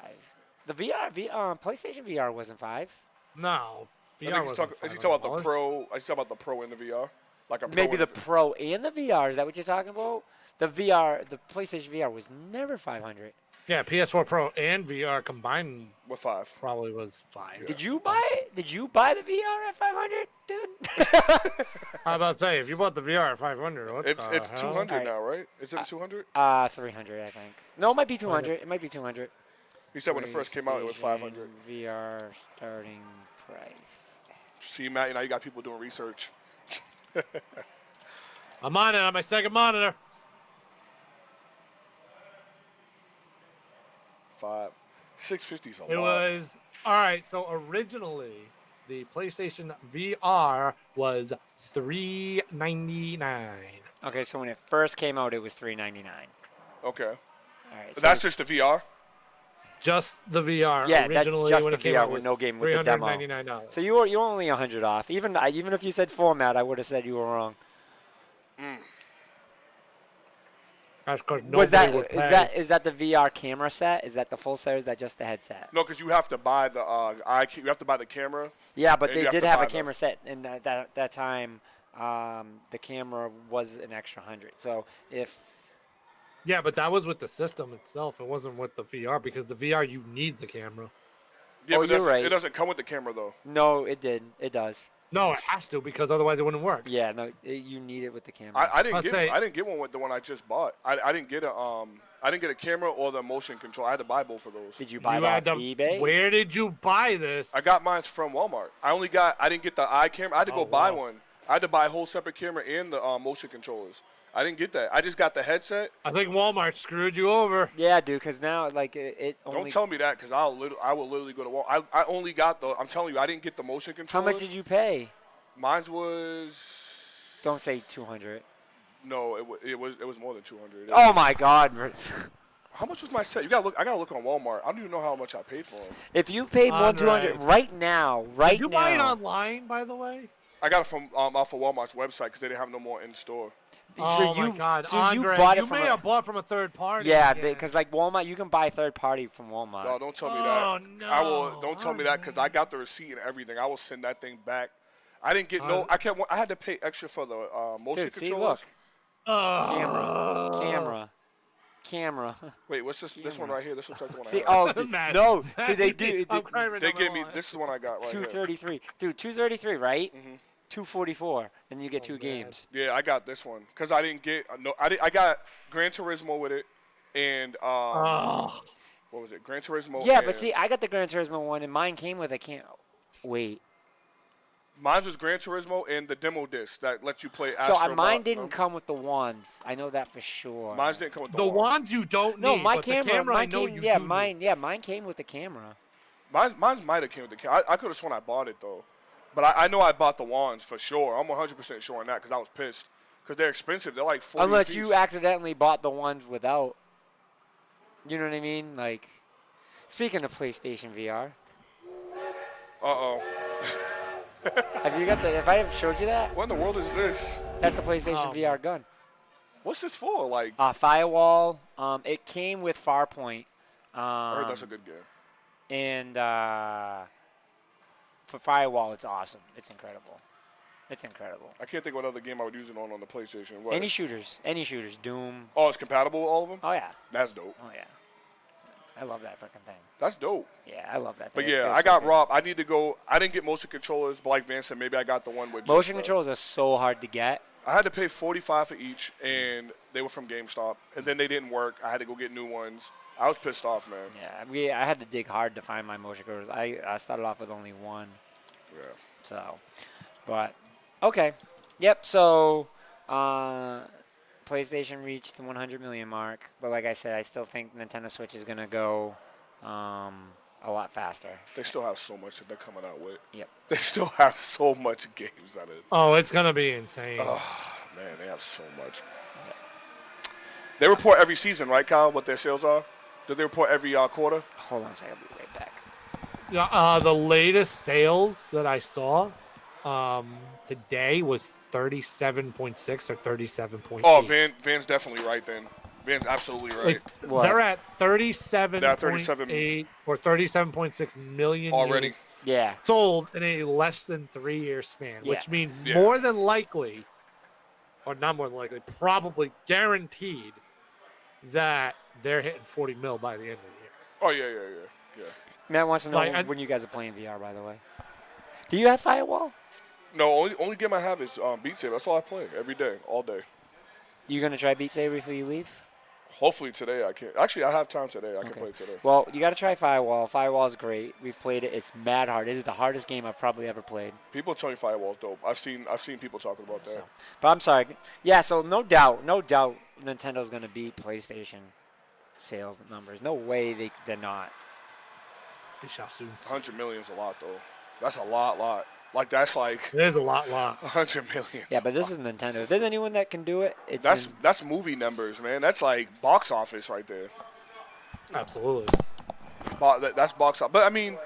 The PlayStation VR wasn't 5. No. I VR think he's talking. Is he talking about the $500. Pro? Is he talking about the Pro in the VR? Like a Pro Maybe in the Pro and the VR. Is that what you're talking about? The PlayStation VR was never 500. Yeah, PS4 Pro and VR combined with 5. probably was 5. Did you buy it? Did you buy the VR at 500, dude? How about say if you bought the VR at 500? What It's the hell? 200 Alright. now, right? Is it 200? 300, I think. No, it might be 200. It might be 200. He said when it first came out, it was 500. PlayStation VR starting price. See, Matt, now you got people doing research. I'm on it on my second monitor. 650 is a It lot. was all right. So originally, the PlayStation VR was $399. Okay, so when it first came out, it was $399. Okay. All right. So That's just the VR? Just the VR. Yeah, that's originally just when the it came VR out with was no game with the demo. $399. So you're only 100 off. Even if you said format, I would have said you were wrong. That's because Was nobody that would pay. is that the VR camera set? Is that the full set? Or is that just the headset? No, because you have to buy the you have to buy the camera. Yeah, but And they you have did to have buy a the- camera set, and that time, the camera was an extra 100. So if Yeah, but that was with the system itself. It wasn't with the VR because the VR you need the camera. Yeah, Oh, but you're right. It doesn't come with the camera though. no, it did. It does. No, it has to because otherwise it wouldn't work. Yeah, no, you need it with the camera. I didn't I'll say- I didn't get one with the one I just bought. I didn't get a camera or the motion control. I had to buy both of those. Did you buy You that had off to, eBay? Where did you buy this? I got mine from Walmart. I didn't get the eye camera. I had to go Oh, buy wow. one. I had to buy a whole separate camera and the motion controllers. I didn't get that. I just got the headset. I think Walmart screwed you over. Yeah, dude. Because now, like, it only. Don't tell me that because I will literally go to Walmart. I only got I'm telling you, I didn't get the motion How controllers. much did you pay? Mine was Don't say 200. no. It was more than 200. Oh my God! How much was my set? You gotta look. I gotta look on Walmart. I don't even know how much I paid for them. If you paid more than 200 Andre. right now, Did you buy it online, by the way? I got it from off of Walmart's website because they didn't have no more in store. Oh my God, so Andre, you bought it you from may a- have bought from a third party. Yeah, again. because like Walmart, you can buy third party from Walmart. No, don't tell me Oh, that. I will. no, Don't tell me that because I got the receipt and everything. I will send that thing back. I didn't get no. I had to pay extra for the motion Dude, see, controllers. look, camera. Wait, what's this? This one right here. This looks like the one. See, I got. oh Matt. no, see they do. I'm crying right They now, gave me. my This is the one I got right here. 233, dude. 233, right? 244, and you get two man. games. Yeah, I got this one because I didn't get no. I got Gran Turismo with it, and Oh, what was it? Gran Turismo. Yeah, and but see, I got the Gran Turismo one, and mine came with a can. Wait, mine was Gran Turismo and the demo disc that lets you play. so Astro mine Bot, didn't no? come with the wands. I know that for sure. Mine's didn't come with the wands you don't no, need. my but camera. The camera I mine know came. you Yeah, do mine. Need. Yeah, mine came with the camera. Mine's might have came with the camera. I could have sworn I bought it though, but I know I bought the wands for sure. I'm 100% sure on that because I was pissed because they're expensive. They're like 40 Unless apiece. you accidentally bought the ones without. You know what I mean? Like, speaking of PlayStation VR, Uh-oh. have you got the? If I have showed you that, What in the world is this? that's the PlayStation Oh, VR gun. What's this for? Like, Firewall. It came with Farpoint. I heard that's a good game. And for Firewall, it's awesome. It's incredible. It's incredible. I can't think of what other game I would use it on the PlayStation. What? Any shooters. Doom. Oh, it's compatible, all of them? Oh yeah. That's dope. Oh yeah. I love that freaking thing. That's dope. Yeah, I love that But thing. It yeah, feels I so got good. robbed. I need to go. I didn't get motion controllers, but like Van said, maybe I got the one with Motion just, controls are so hard to get. I had to pay $45 for each, and they were from GameStop. And then they didn't work. I had to go get new ones. I was pissed off, man. Yeah, I had to dig hard to find my motion controllers. I started off with only one. Yeah. So, but okay. Yep. So, PlayStation reached the 100 million mark, but like I said, I still think Nintendo Switch is gonna go a lot faster. They still have so much that they're coming out with. Yep. They still have so much games that it. Oh, it's gonna be insane. Man, they have so much. They report every season, right, Kyle? What their sales are? Do they report every quarter? Hold on a second. I'll be right back. Yeah, the latest sales that I saw today was 37.6 or 37.8. Oh, Van's definitely right then. Van's absolutely right. What? They're at 37.8 They're at 37 or 37.6 million already. units Yeah. sold in a less than 3-year span, which Yeah. means Yeah. more than likely, or not more than likely, probably guaranteed that they're hitting 40 mil by the end of the year. Oh yeah. Matt wants to know Like, when you guys are playing VR, by the way. Do you have Firewall? No, only game I have is Beat Saber. That's all I play every day, all day. You gonna try Beat Saber before you leave? Hopefully today I can. Actually, I have time today. I can play today. Well, you got to try Firewall. Firewall is great. We've played it. It's mad hard. This is the hardest game I've probably ever played. People tell me Firewall's dope. I've seen people talking about that. So, but I'm sorry. Yeah, so no doubt, Nintendo's going to beat PlayStation sales numbers. No way they're not. We shall soon see. 100 million is a lot though. That's a lot. Like that's like There's a lot. 100 million. Yeah, but this is Nintendo. If there's anyone that can do it, it's That's movie numbers, man. That's like box office right there. Absolutely. That's box office. But I mean,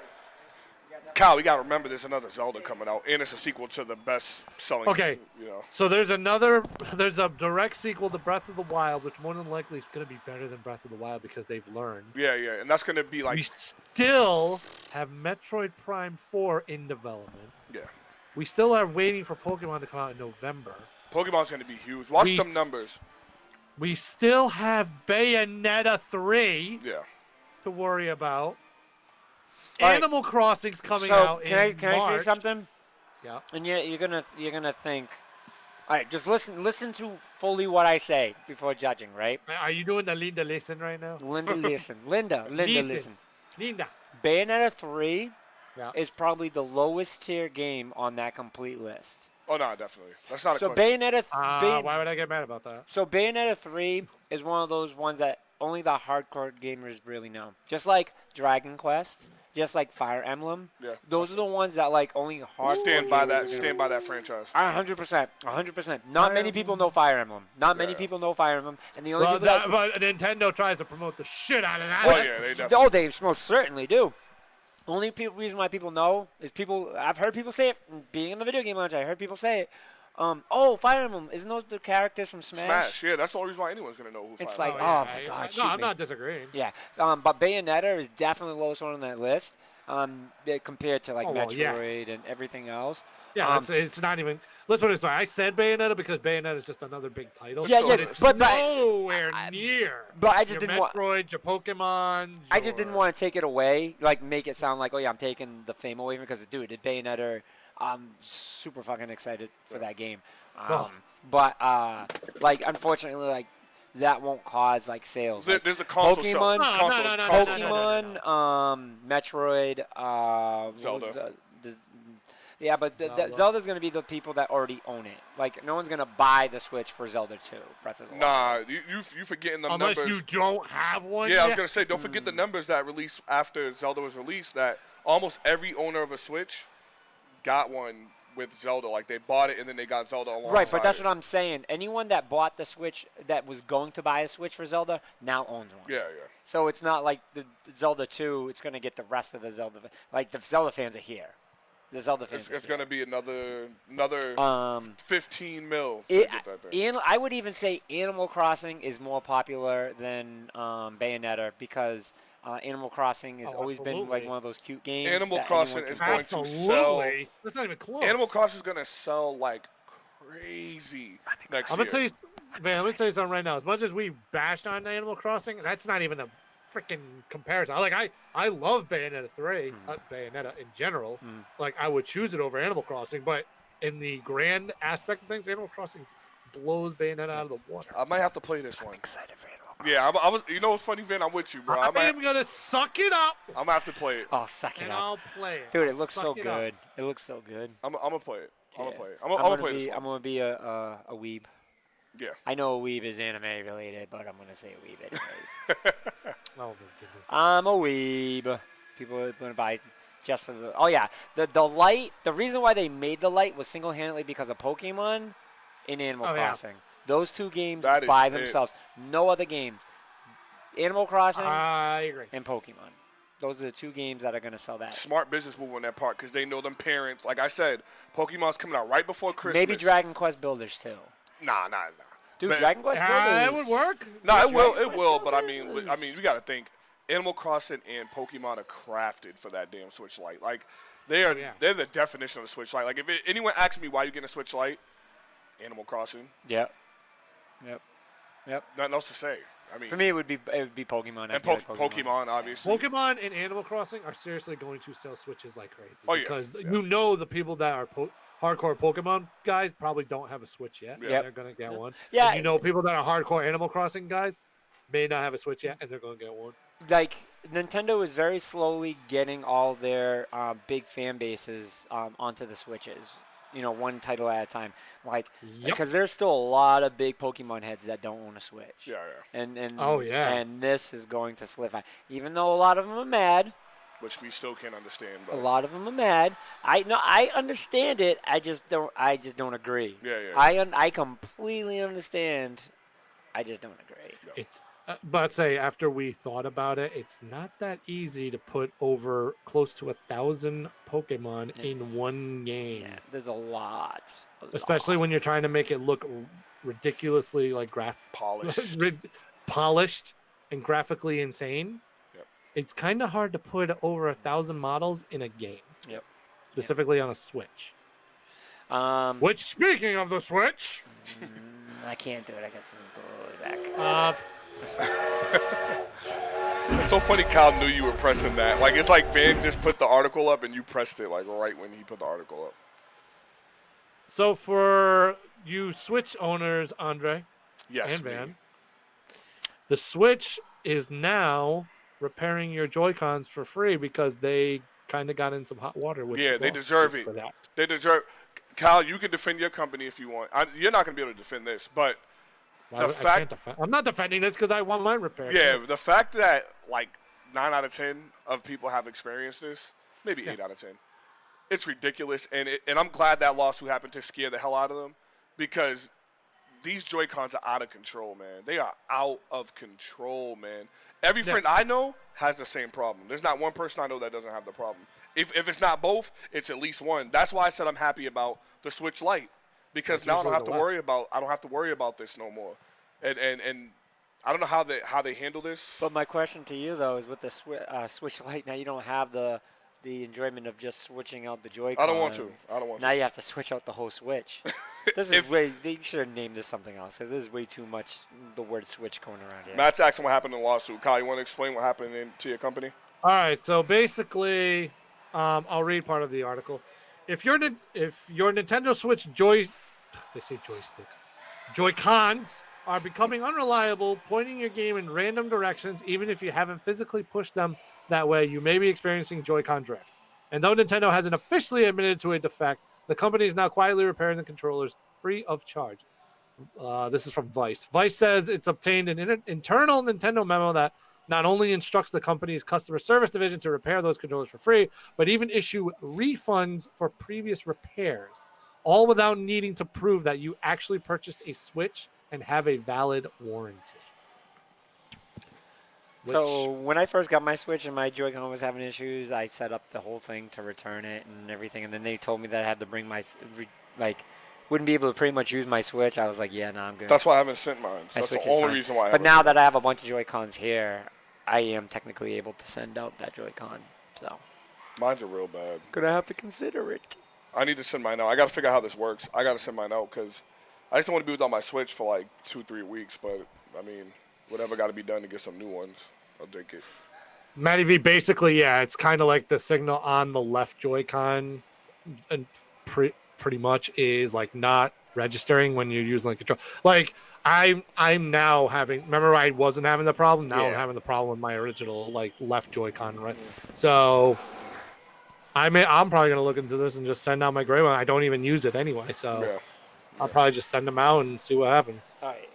Kyle, we gotta remember there's another Zelda coming out, and it's a sequel to the best-selling. Okay. You know. So there's a direct sequel to Breath of the Wild, which more than likely is going to be better than Breath of the Wild because they've learned. Yeah, and that's gonna be like. We still have Metroid Prime 4 in development. Yeah. We still are waiting for Pokemon to come out in November. Pokemon's gonna be huge. Watch them numbers. We still have Bayonetta 3 Yeah. to worry about. All right. Animal Crossing's coming so out can in I March. say something? Yeah. And you're gonna think. All right, just listen to fully what I say before judging, right? Are you doing the Linda listen right now? Linda, listen. Linda. Bayonetta 3 Yeah. is probably the lowest tier game on that complete list. Oh no, definitely. That's not So a question. Why would I get mad about that? So Bayonetta 3 is one of those ones that only the hardcore gamers really know. Just like Dragon Quest, just like Fire Emblem. Yeah. Those are the ones that like only hardcore Stand by gamers that. are Stand by that franchise. 100%. Not many people know Fire Emblem. Not many people know Fire Emblem. And the only Well, people that, but Nintendo tries to promote the shit out of that. Oh yeah, they definitely. they most certainly do. Only reason why people know is I've heard people say it. Being in the video game lounge, I heard people say it. Oh, Fire Emblem, isn't those the characters from Smash? Yeah, that's the only reason why anyone's gonna know who. It's Fire like, Emblem oh my God, shoot No, I'm me. not disagreeing. Yeah, but Bayonetta is definitely the lowest one on that list compared to like Oh, well, Metroid and everything else. Yeah, it's not even. Let's put it this way. I said Bayonetta because Bayonetta is just another big title. Yeah, but yeah, it's but nowhere near. but I just your didn't want. Metroid, your Pokemon. I just didn't want to take it away, like make it sound like, oh yeah, I'm taking the fame away from it because, dude, it Bayonetta. I'm super fucking excited for that game. But like, unfortunately, like that won't cause like sales. Like, There's a console. Pokemon, console. Pokemon, Metroid, Zelda. Yeah, but Zelda's going to be the people that already own it. Like, no one's going to buy the Switch for Zelda 2, Breath of the Wild. Nah, you forgetting the Unless numbers. you don't have one. Yeah, yet. I was gonna say, don't forget the numbers that released after Zelda was released. That almost every owner of a Switch got one with Zelda. Like they bought it and then they got Zelda alongside. Right, but that's what I'm saying. Anyone that bought the Switch that was going to buy a Switch for Zelda now owns one. Yeah. So it's not like the Zelda 2, it's going to get the rest of the Zelda. Like, the Zelda fans are here. The Zelda fans It's are gonna be another 15 mil. I would even say Animal Crossing is more popular than Bayonetta because Animal Crossing has always been like one of those cute games. Animal that Crossing anyone is can going play. to sell. That's not even close. Animal Crossing is gonna sell like crazy next I'm year. gonna tell you, man. I'm gonna tell you something right now. As much as we bashed on Animal Crossing, that's not even a freaking comparison. I love Bayonetta 3, Bayonetta in general. Like I would choose it over Animal Crossing, but in the grand aspect of things, Animal Crossing blows Bayonetta out of the water. I might have to play this one. I'm excited for Animal Crossing. Yeah, I was. You know what's funny, Vin? I'm with you, bro. I am gonna suck it up. I'm gonna have to play it. Oh, suck it And up. I'll play it. Dude, it looks so Suck it up. good. It looks so good. I'm gonna play it. I'm gonna play it. I'm I'm gonna gonna play this be. one. I'm gonna be a weeb. Yeah. I know a weeb is anime related, but I'm gonna say a weeb anyways. Oh my goodness. I'm a weeb. People are gonna buy just for the. Oh yeah, the light. The reason why they made the light was single-handedly because of Pokemon and Animal Oh, yeah. Crossing. Those two games That is by it. themselves. No other games. Animal Crossing I agree. and Pokemon. Those are the two games that are gonna sell that. Smart business move on that part because they know them parents. Like I said, Pokemon's coming out right before Christmas. Maybe Dragon Quest Builders too. Nah. Dude, Man, Dragon Quest Builders. It would work. Nah, it will. Dragon It will. Quest But I Builders mean, is- you got to think. Animal Crossing and Pokemon are crafted for that damn Switch Lite. Like, they are. Yeah. They're the definition of the Switch Lite. Like, if anyone asks me why you getting a Switch Lite, Animal Crossing. Yep. Nothing else to say. I mean, For me, it would be Pokemon. and I'd be like Pokemon, obviously. Pokemon and Animal Crossing are seriously going to sell Switches like crazy. Oh, yeah. Because Yeah. you know the people that are hardcore Pokemon guys probably don't have a Switch yet. Yeah. And they're going to get one. Yeah. And you know people that are hardcore Animal Crossing guys may not have a Switch yet, and they're going to get one. Like Nintendo is very slowly getting all their big fan bases onto the Switches. You know, one title at a time. Like, Yep. because there's still a lot of big Pokemon heads that don't own a Switch. Yeah. And Oh, yeah. And this is going to solidify. Even though a lot of them are mad, Which we still can't understand. a But lot of them are mad. I understand it. I just don't agree. Yeah. I completely understand. I just don't agree. It's but say after we thought about it, it's not that easy to put over close to 1,000 Pokemon in one game. Yeah, there's a lot. Especially when you're trying to make it look ridiculously like Polished. polished and graphically insane. Yep. It's kind of hard to put over 1,000 models in a game. Yep. Specifically on a Switch. Which, speaking of the Switch, I can't do it. I got some go back. It's so funny Kyle knew you were pressing that. Like, it's like Van just put the article up and you pressed it, like, right when he put the article up. so for you Switch owners, Andre Yes. and me. Van, the Switch is now repairing your Joy-Cons for free because they kind of got in some hot water with Yeah, the they lawsuit deserve it. for that. They deserve. Kyle, you can defend your company if you want. You're not going to be able to defend this, but I can't defend. I'm not defending this because I want mine repaired. yeah, the fact that like 9 out of 10 of people have experienced this, maybe 8 out of 10, it's ridiculous. And I'm glad that lawsuit happened to scare the hell out of them because these Joy-Cons are out of control, man. They are out of control, man. Every friend I know has the same problem. There's not one person I know that doesn't have the problem. If it's not both, it's at least one. That's why I said I'm happy about the Switch Lite because now I don't have to worry about this no more. And I don't know how they handle this. But my question to you though is with the Switch Lite, now you don't have the enjoyment of just switching out the Joy-Cons. I don't want to. Now you have to switch out the whole Switch. This is they should have named this something else because this is way too much the word Switch going around here. Matt's asking what happened in the lawsuit. Kyle, you want to explain what happened to your company? All right. So basically, I'll read part of the article. If your Nintendo Switch they say joysticks, Joy-Cons are becoming unreliable, pointing your game in random directions, even if you haven't physically pushed them that way, you may be experiencing Joy-Con drift. And though Nintendo hasn't officially admitted to a defect, the company is now quietly repairing the controllers free of charge. This is from Vice. Vice says it's obtained an internal Nintendo memo that not only instructs the company's customer service division to repair those controllers for free, but even issue refunds for previous repairs, all without needing to prove that you actually purchased a Switch and have a valid warranty. So when I first got my Switch and my Joy-Con was having issues, I set up the whole thing to return it and everything. And then they told me that I had to bring wouldn't be able to pretty much use my Switch. I was like, yeah, no, I'm good. That's why I haven't sent mine. My That's the Switch is only fine. reason why I But haven't. now that I have a bunch of Joy-Cons here, I am technically able to send out that Joy-Con. So Mine's are real bad. gonna have to consider it. I need to send mine out. I got to figure out how this works. I got to send mine out because I just don't want to be without my Switch for like 2-3 weeks. But, I mean, whatever got to be done to get some new ones, I'll take it. Matty V, basically, yeah, it's kind of like the signal on the left Joy-Con, and pretty much is like not registering when you're using like control. Like I'm now having. Remember, I wasn't having the problem. Now I'm having the problem with my original like left Joy-Con, right? So I'm probably gonna look into this and just send out my gray one. I don't even use it anyway, so Yeah. I'll probably just send them out and see what happens All right.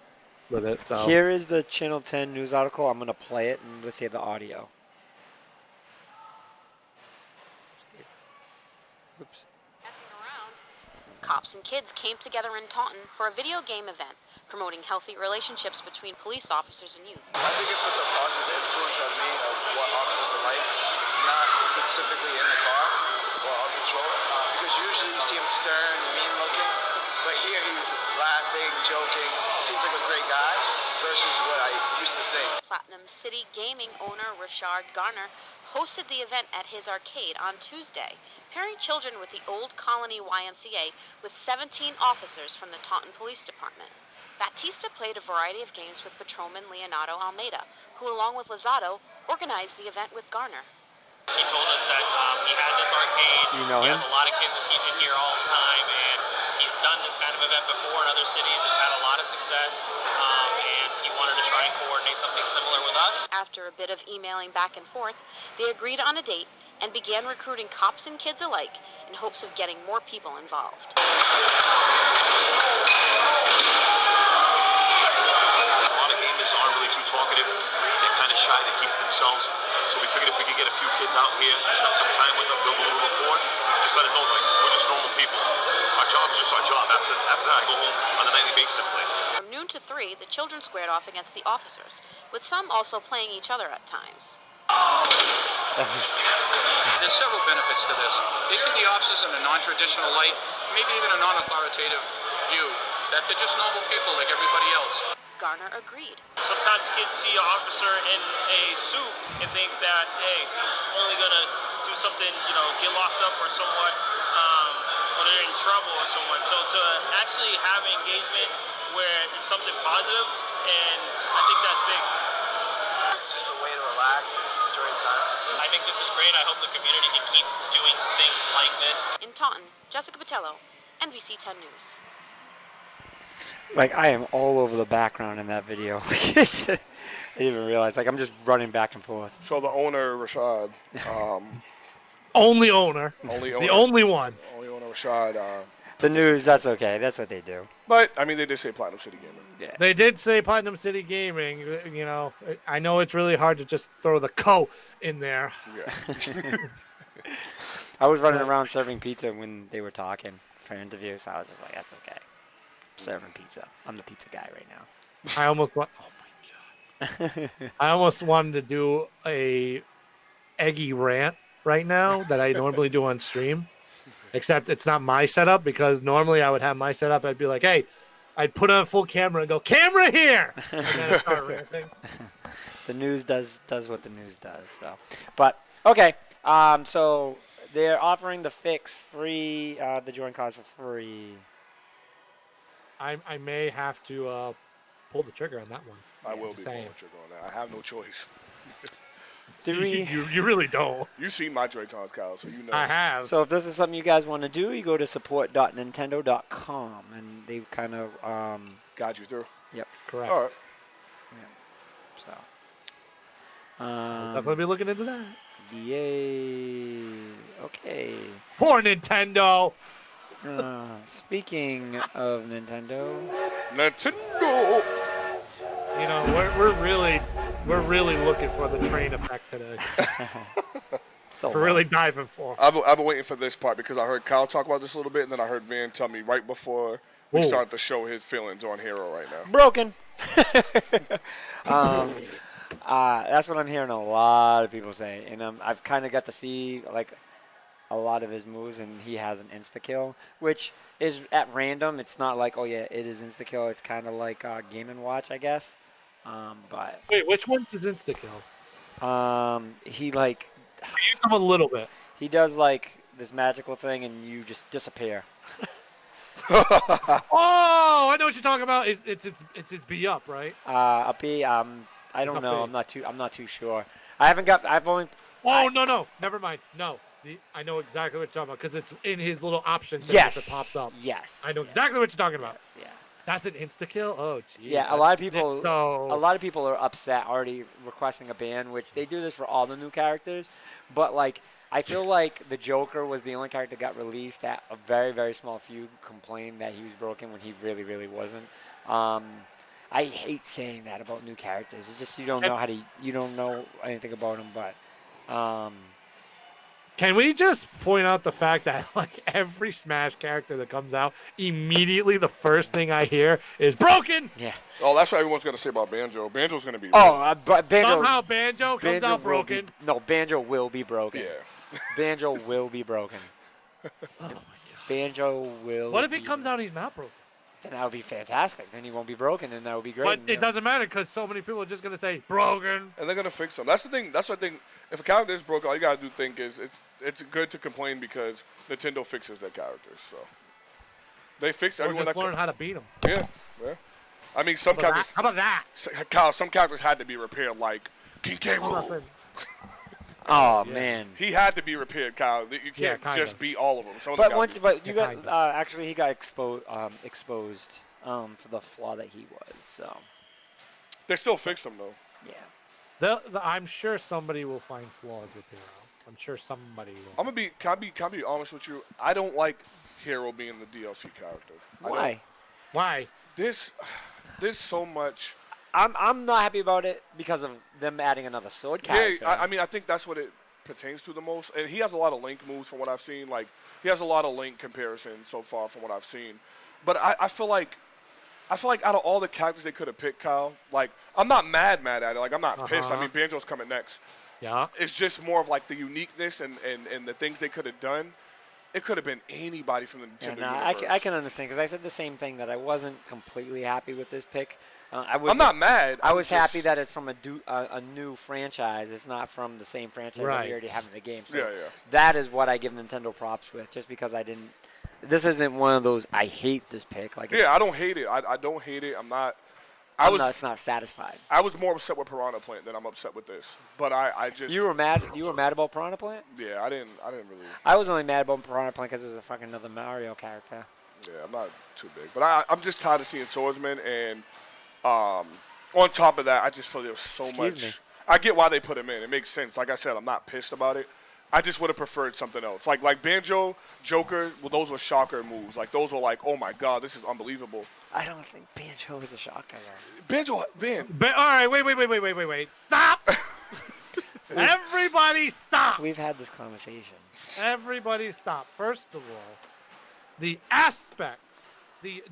with it. So Here is the Channel 10 news article. I'm going to play it, and let's hear the audio. Oops. Messing around. Cops and kids came together in Taunton for a video game event promoting healthy relationships between police officers and youth. I think it puts a positive influence on me of what officers are like, not specifically in the car or on patrol, because usually you see him stern, mean looking, but here he's laughing, joking, seems like a great guy versus what I used to think. Platinum City Gaming owner Richard Garner hosted the event at his arcade on Tuesday, pairing children with the Old Colony YMCA with 17 officers from the Taunton Police Department. Batista played a variety of games with patrolman Leonardo Almeida, who along with Lozado organized the event with Garner. He told us that he had this arcade. You know he him? has a lot of kids that keep in here all the time, and he's done this kind of event before in other cities. It's had a lot of success, and he wanted to try and coordinate something similar with us. After a bit of emailing back and forth, they agreed on a date and began recruiting cops and kids alike in hopes of getting more people involved. A lot of gamers aren't really too talkative. They're kind of shy. They keep to themselves. So we figured if we could get a few kids out here, spend some time with them, build a little rapport, just let them know like we're just normal people. Our job is just our job. After that, I go home on a nightly basis and play. From noon to 3, the children squared off against the officers, with some also playing each other at times. There's several benefits to this. They see the officers in a non-traditional light, maybe even a non-authoritative view, that they're just normal people like everybody else. Garner agreed. Sometimes kids see an officer in a suit and think that, hey, he's only going to do something, get locked up or somewhat, or they're in trouble or somewhat. So to actually have an engagement where it's something positive, and I think that's big. It's just a way to relax and enjoy the time. I think this is great. I hope the community can keep doing things like this. In Taunton, Jessica Patello, NBC 10 News. Like, I am all over the background in that video. I didn't even realize. Like, I'm just running back and forth. So the owner, Rashad, only owner, only the owner, only one. only owner, Rashad. The news, that's okay. That's what they do. But I mean, they did say Platinum City Gaming. Yeah. They did say Platinum City Gaming. I know it's really hard to just throw the "co" in there. Yeah. I was running around serving pizza when they were talking for interviews. So I was just like, that's okay. Serving pizza. I'm the pizza guy right now. I almost want. Oh my god! I almost wanted to do a eggy rant right now that I normally do on stream, except it's not my setup because normally I would have my setup. I'd be like, hey, I'd put on full camera and go, camera here, and then I'd start ranting. The news does what the news does. So, but okay. So they're offering the fix free. The join cards for free. I may have to pull the trigger on that one. I will be Just pulling saying. the trigger on that. I have no choice. Did we? You really don't. You see my Joy-Cons, Kyle, so you know. I have. So if this is something you guys want to do, you go to support.nintendo.com and they kind of Got you through. Yep. Correct. All right. So. Definitely be looking into that. Yay. Okay. Poor Nintendo. Speaking of Nintendo, Nintendo. You know, we're really looking for the train effect today. so We're really diving for. I've been waiting for this part because I heard Kyle talk about this a little bit, and then I heard Van tell me right before we Ooh. started to show his feelings on Hero right now. broken. That's what I'm hearing a lot of people say, and I've kind of got to see like a lot of his moves, and he has an insta kill, which is at random. It's not like, oh yeah, it is insta kill. It's kind of like Game and Watch, I guess. But Wait, which one's his insta kill? he like I used him a little bit. he does like this magical thing, and you just disappear. Oh, I know what you're talking about. It's his B up, right? A B. I don't Up know. B. I'm not too sure. I've only. Oh no, never mind. No, I know exactly what you're talking about because it's in his little options. That Yes. It pops up. Yes. I know exactly what you're talking about. Yes, yeah. That's an insta kill. Oh, geez. Yeah, a lot of people. So A lot of people are upset already requesting a ban, which they do this for all the new characters. But like I feel like the Joker was the only character that got released that a very, very small few complained that he was broken when he really, really wasn't. I hate saying that about new characters. It's just you don't know anything about them. But Can we just point out the fact that like every Smash character that comes out, immediately the first thing I hear is broken. yeah. Oh, that's what everyone's gonna say about Banjo. Banjo's gonna be. But Banjo. Somehow Banjo comes out will broken. no, Banjo will be broken. Yeah. Banjo will be broken. Oh my god. Banjo will. What if it comes out he's not broken? Then that would be fantastic. Then he won't be broken, and that would be great. But it doesn't matter because so many people are just gonna say broken. And they're gonna fix them. That's the thing. That's what I think. If a character is broken, all you gotta do think is it's good to complain because Nintendo fixes their characters. So they fix Or everyone. just That learn how to beat them. yeah. I mean, some characters. How about that? Kyle, some characters had to be repaired, like King K. Rool. Oh man. He had to be repaired, Kyle. You can't kind just of. beat all of them. Some of But them once, gotta but you got kind of. actually he got exposed for the flaw that he was. So they still fix them though. yeah. I'm sure somebody will find flaws with Hero. I'm sure somebody will. I'm gonna be. Can I be honest with you? I don't like Hero being the DLC character. Why? Why? There's so much. I'm not happy about it because of them adding another sword character. Yeah, I mean, I think that's what it pertains to the most. And he has a lot of Link moves from what I've seen. Like, he has a lot of Link comparisons so far from what I've seen. But I feel like out of all the characters they could have picked, Kyle, like, I'm not mad at it. Like, I'm not pissed. I mean, Banjo's coming next. Yeah. It's just more of, like, the uniqueness and the things they could have done. It could have been anybody from the Nintendo universe. I can understand because I said the same thing that I wasn't completely happy with this pick. I'm not mad. I I'm was just- happy that it's from a new franchise. It's not from the same franchise that Right. we already have in the game. So Yeah. that is what I give Nintendo props with, just because I didn't. This isn't one of those I hate this pick. Like Yeah, I don't hate it. I don't hate it. I'm not. it's not satisfied. I was more upset with Piranha Plant than I'm upset with this. But I just. You were mad. You were mad about Piranha Plant. Yeah, I didn't really. I was only mad about Piranha Plant because it was a fucking another Mario character. Yeah, I'm not too big. But I'm just tired of seeing swordsmen. And on top of that, I just feel there's so much. me. I get why they put him in. It makes sense. Like I said, I'm not pissed about it. I just would have preferred something else. Like Banjo, Joker, well, those were shocker moves. Like, those were like, oh, my God, this is unbelievable. I don't think Banjo is a shocker. Banjo, All right, wait. Stop! Everybody stop! We've had this conversation. Everybody stop. First of all, the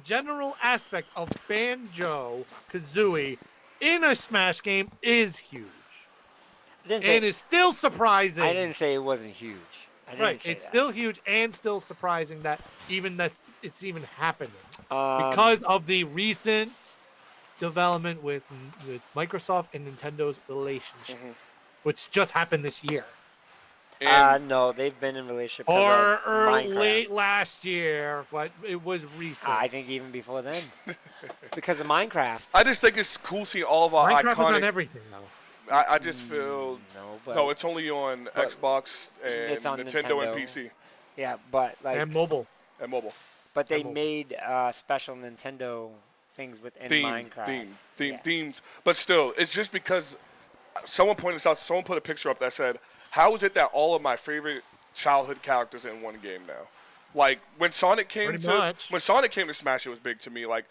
general aspect of Banjo-Kazooie in a Smash game is huge. Didn't say, And is still surprising. I didn't say it wasn't huge. I didn't Right, say it's that. still huge and still surprising that it's even happening because of the recent development with Microsoft and Nintendo's relationship, which just happened this year No, they've been in relationship. or Minecraft. late last year, but it was recent. I think even before then, because of Minecraft. I just think it's cool seeing all of our Minecraft is iconic. on everything though. I just feel. but No, it's only on Xbox and it's on Nintendo and Nintendo. PC Yeah, but like, And mobile. and mobile. but they mobile. made special Nintendo things within Minecraft. Yeah. Themes. But still, it's just because someone pointed this out. Someone put a picture up that said, "How is it that all of my favorite childhood characters are in one game now?" Like when Sonic came Pretty to much. Smash, it was big to me. Like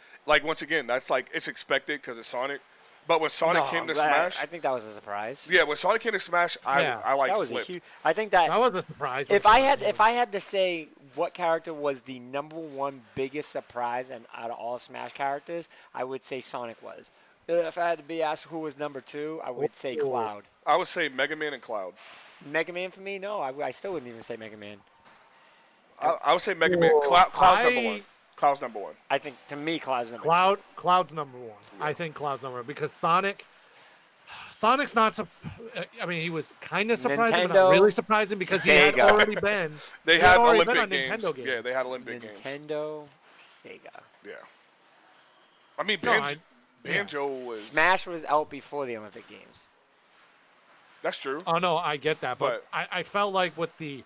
once again, that's like it's expected because it's Sonic. But when Sonic came to Smash, I think that was a surprise. yeah, when Sonic came to Smash, I like that was flipped. a huge. I think that That was a surprise. if I had to say what character was the number one biggest surprise and out of all Smash characters, I would say Sonic was. If I had to be asked who was number two, I would say Cloud. I would say Mega Man and Cloud. Mega Man for me, no, I still wouldn't even say Mega Man. I would say Mega Man. Cloud's number one. Cloud's number one. I think to me, Cloud's number Cloud's number one. I think Cloud's number one because Sonic's not. I mean, he was kind of surprising, but not Nintendo, really surprising because he had Sega. already been. They he had already been Olympic on games. Nintendo games. Yeah, they had Olympic games. Nintendo, Sega. Yeah. I mean, No, Banjo was. Smash was out before the Olympic Games. That's true. Oh no, I get that, but But- I felt like with the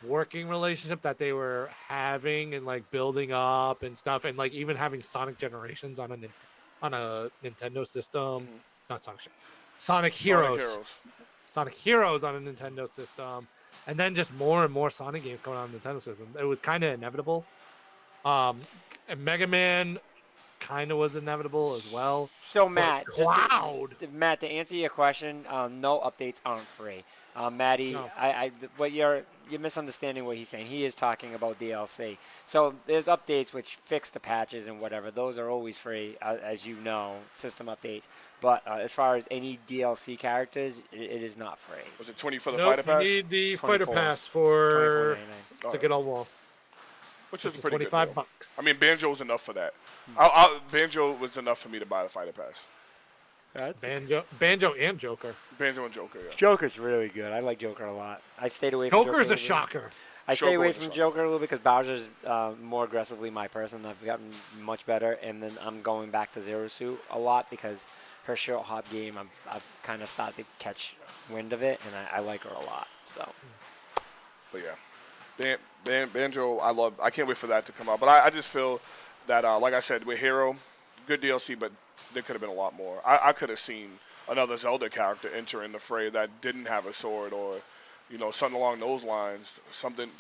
working relationship that they were having and like building up and stuff, and like even having Sonic Generations on a Nintendo system, not Sonic Heroes. Sonic Heroes on a Nintendo system, and then just more and more Sonic games coming out on the Nintendo system. It was kind of inevitable. And Mega Man kind of was inevitable as well. So But Matt, Cloud. Matt, to answer your question, no updates aren't free. Maddie, No. what you're misunderstanding what he's saying. He is talking about DLC. So there's updates which fix the patches and whatever. Those are always free, as you know, system updates. But as far as any DLC characters, it is not free. Was it 20 for the Nope, Fighter Pass? you need the 24. Fighter Pass for $24.99. to get all wall. Which is Which is pretty good. $25 deal. bucks. I mean, Banjo was enough for that. Banjo was enough for me to buy the Fighter Pass. Banjo and Joker. Banjo and Joker, yeah. Joker's really good. I like Joker a lot. I stayed away from Joker. Joker's a little bit. shocker. I stay Joker away was a from shocker. Joker a little bit because Bowser's more aggressively my person. I've gotten much better, and then I'm going back to Zero Suit a lot because her short hop game, I've kind of started to catch wind of it, and I like her a lot. So, But yeah, Banjo, I can't wait for that to come out. But I just feel that, like I said, with Hero, good DLC, but there could have been a lot more. I could have seen another Zelda character enter in the fray that didn't have a sword, or something along those lines. Something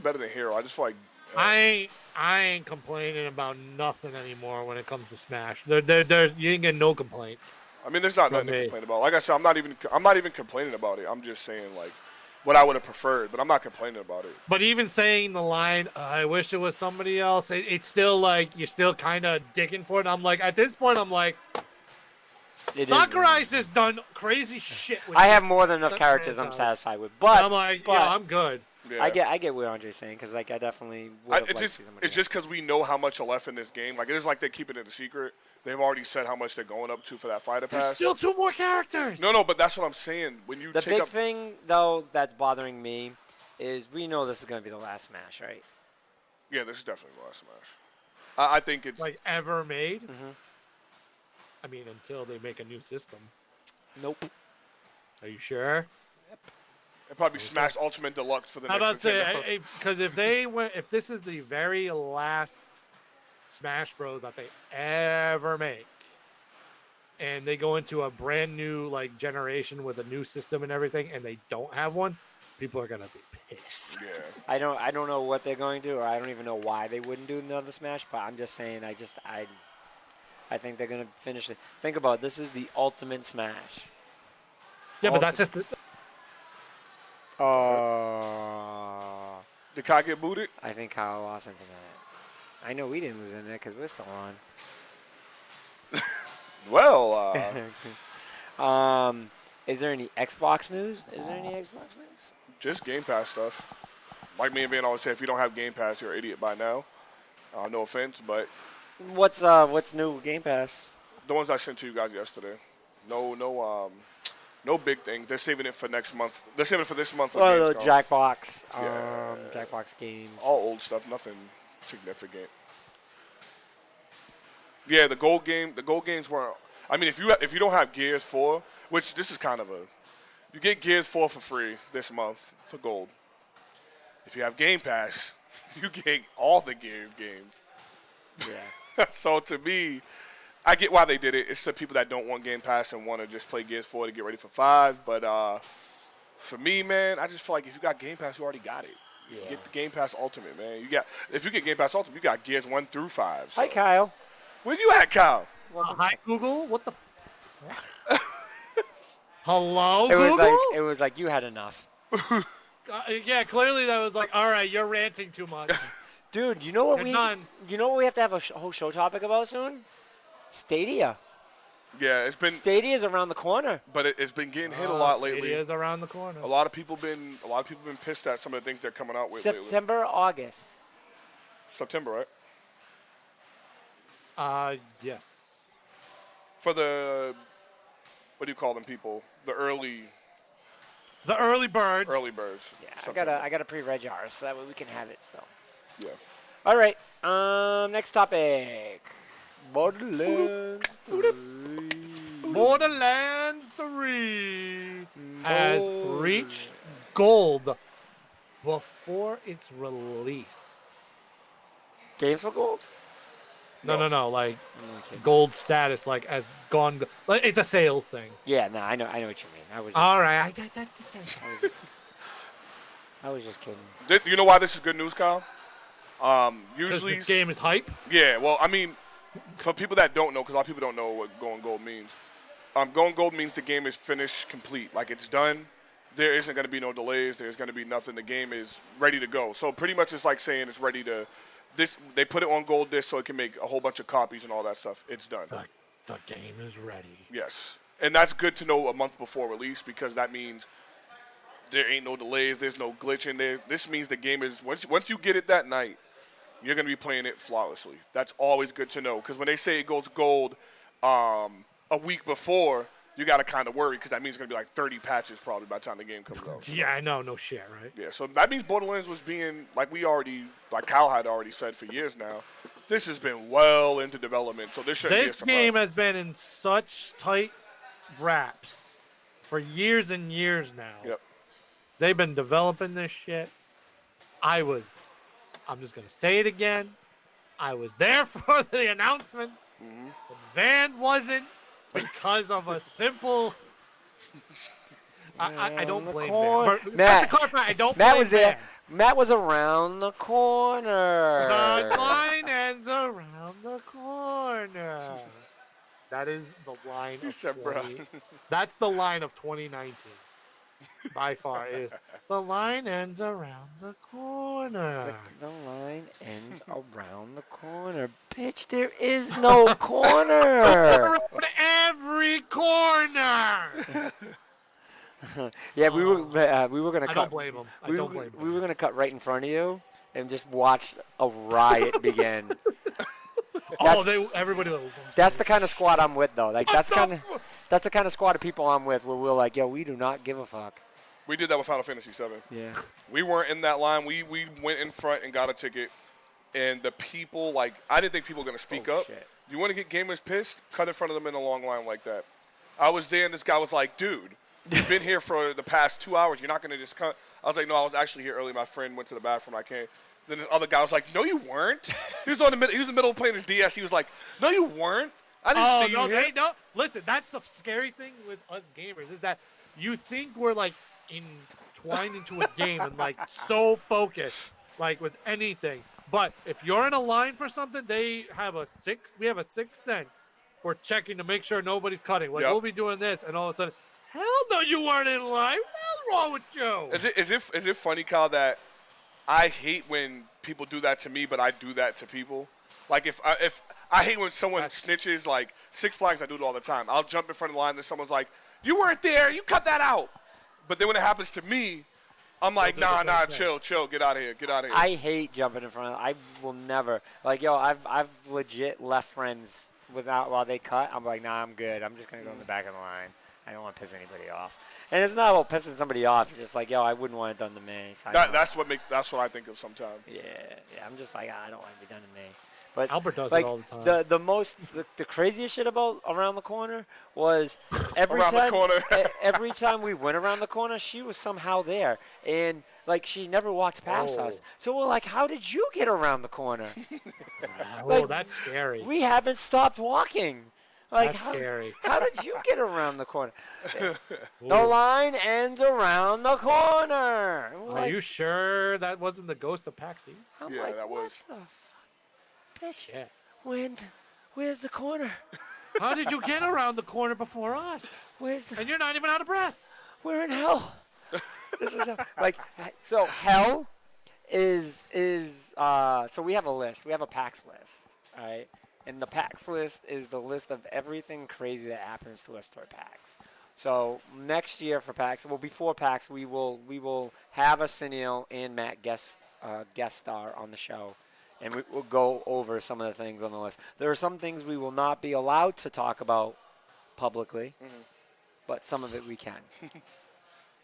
better than Hero. I just feel like I ain't complaining about nothing anymore when it comes to Smash. You ain't getting no complaints. I mean, there's not nothing to complain about. Like I said, I'm not even complaining about it. I'm just saying like what I would have preferred, but I'm not complaining about it. But even saying the line, I wish it was somebody else, it's still like you're still kind of digging for it. I'm like, at this point, I'm like, Sakurai's just done crazy shit. With I this- have more than enough that characters I'm franchise. satisfied with. But I'm like, but yeah, I'm good. Yeah. I get what Andre's saying because like I definitely would have liked to see somebody It's just because we know how much are left in this game. Like, it is like they keep it a secret. They've already said how much they're going up to for that Fighter There's Pass. still 2 more characters. No, but that's what I'm saying. When you The take big up, thing, though, that's bothering me is we know this is going to be the last Smash, right? yeah, this is definitely the last Smash. I think it's Like ever made. Mm-hmm. I mean, until they make a new system. Nope. Are you sure? it'll probably Smash Ultimate Deluxe for the How about next Nintendo. say because if this is the very last Smash Bros that they ever make, and they go into a brand new like generation with a new system and everything, and they don't have one, people are gonna be pissed. Yeah. I don't know what they're going to do, or I don't even know why they wouldn't do another Smash. But I'm just saying, I think they're going to finish it. Think about it, this is the ultimate Smash. Yeah, but that's just Did Kai get booted? I think Kyle lost internet. I know we didn't lose internet because we're still on. Well, Is there any Xbox news? just Game Pass stuff. Like me and Van always say, if you don't have Game Pass, you're an idiot by now. No offense, but What's new with Game Pass? the ones I sent to you guys yesterday, no big things. They're saving it for next month. They're saving it for this month. for Oh, the Gamescom. Jackbox. Yeah. Jackbox games. All old stuff, nothing significant. Yeah, the gold games weren't. I mean, if you don't have Gears 4, which this is kind of you get Gears 4 for free this month for gold. If you have Game Pass, you get all the Gears games. Yeah. So to me, I get why they did it. It's the people that don't want Game Pass and want to just play Gears 4 to get ready for 5. But for me, man, I just feel like if you got Game Pass, you already got it. You get the Game Pass Ultimate, man. If you get Game Pass Ultimate, you got Gears 1 through 5. So. Hi, Kyle. Where you at, Kyle? hi Google. What the? Hello, It Google. was like you had enough. Yeah, clearly that was like, all right, you're ranting too much. Dude, you know what You're done. you know what we have to have a whole show topic about soon? Stadia. Yeah, it's been, Stadia's around the corner. but it's been getting hit a lot lately. It is around the corner. A lot of people been pissed at some of the things they're coming out with lately. September, August. September, right? Yes. For the what do you call them people? The early birds. Yeah, September. I gotta pre-reg ours so that way we can have it. So. Yeah. All right. Next topic. Borderlands 3. Borderlands 3 has reached gold before its release. Games for gold? No. Like Okay. gold status, like has gone. Like it's a sales thing. Yeah, no, I know what you mean. I was. All right. I was just kidding. You know why this is good news, Kyle? Because Usually, the game is hype. yeah. Well, I mean, for people that don't know, because a lot of people don't know what going gold means. Going gold means the game is finished, complete. Like it's done. There isn't going to be no delays. There's going to be nothing. The game is ready to go. So pretty much it's like saying it's ready to. They put it on gold disc so it can make a whole bunch of copies and all that stuff. It's done. The game is ready. Yes, and that's good to know a month before release because that means there ain't no delays. There's no glitch in there. This means the game is once you get it that night, you're going to be playing it flawlessly. That's always good to know because when they say it goes gold a week before, you got to kind of worry because that means it's going to be like 30 patches probably by the time the game comes out. Yeah, I know. No shit, right? Yeah, so that means Borderlands was being, like Kyle had already said for years now, this has been well into development, so this shouldn't be a This surprise. game has been in such tight wraps for years and years now. Yep. They've been developing this shit. I'm just going to say it again. I was there for the announcement. Mm-hmm. The van wasn't because of a simple... I don't blame Van. Matt, I don't Matt blame was there. Van. Matt was around the corner. The line ends around the corner. That is the line You of said, 20. That's the line of 2019. By far is the line ends around the corner. The line ends around the corner. Bitch, there is no corner. Around every corner. Yeah, we were gonna cut. I don't blame him. I don't blame We him. were gonna cut right in front of you and just watch a riot begin. Everybody. That's the kind of squad I'm with, though. Like that's the kind of squad of people I'm with, where we're like, yo, we do not give a fuck. We did that with Final Fantasy VII. Yeah. We weren't in that line. We went in front and got a ticket. And the people, I didn't think people were going to speak up. Shit. You want to get gamers pissed? Cut in front of them in a long line like that. I was there, and this guy was like, dude, you've been here for the past 2 hours. You're not going to just cut. I was like, no, I was actually here early. My friend went to the bathroom. I came. Then this other guy was like, no, you weren't. He was in the middle of playing his DS. He was like, no, you weren't. I didn't see you here. No. Listen, that's the scary thing with us gamers is that you think we're entwined into a game and so focused, with anything. But if you're in a line for something, we have a sixth sense. We're checking to make sure nobody's cutting. Yep. We'll be doing this, and all of a sudden, hell no, you weren't in line. What's wrong with you? Is it funny, Kyle, that I hate when people do that to me, but I do that to people? Like if I hate when someone snitches, like Six Flags, I do it all the time. I'll jump in front of the line and someone's like, you weren't there, you cut that out. But then when it happens to me, I'm like, nah, chill, get out of here. I hate jumping in front of. I will never I've legit left friends while they cut. I'm like, nah, I'm good. I'm just gonna go in the back of the line. I don't want to piss anybody off. And it's not about pissing somebody off. It's just like, I wouldn't want it done to me. So that's what I think of sometimes. Yeah. I'm just like, I don't want it to be done to me. But Albert does it all the time. The craziest shit about around the corner was every time we went around the corner, she was somehow there, and she never walked past us. So we're like, how did you get around the corner? That's scary. We haven't stopped walking. That's scary. How did you get around the corner? The line ends around the corner. Are you sure that wasn't the ghost of PAX East? Yeah, that was. What the bitch? Yeah. Where's the corner? How did you get around the corner before us? And you're not even out of breath. We're in hell. This is so hell is so we have a list. We have a PAX list, all right? And the PAX list is the list of everything crazy that happens to us toward PAX. So next year for PAX, before PAX, we will have Arsenio and Matt guest star on the show. And we'll go over some of the things on the list. There are some things we will not be allowed to talk about publicly, but some of it we can.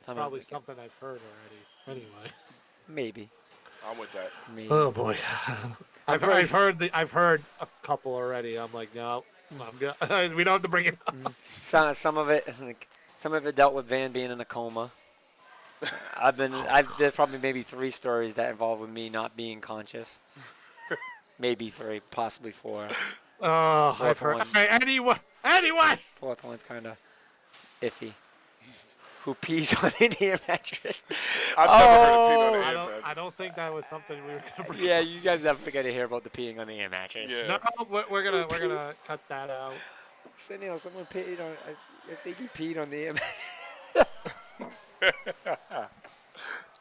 Probably something I've heard already. Anyway, maybe. I'm with that. Maybe. Oh boy, I've heard a couple already. I'm like, no, I'm good. We don't have to bring it up. Some of it dealt with Van being in a coma. There's probably maybe 3 stories that involve with me not being conscious. Maybe 3, possibly 4. Oh, I've heard. Anyway. Fourth one's kind of iffy. who pees on the Indian mattress. I've never heard of peanut on the I air don't. mattress. I don't think that was something we were gonna bring. Yeah, you guys definitely got to hear about the peeing on the air mattress. Yeah. No, we're gonna cut that out. So, someone peed on. I think he peed on the air mattress.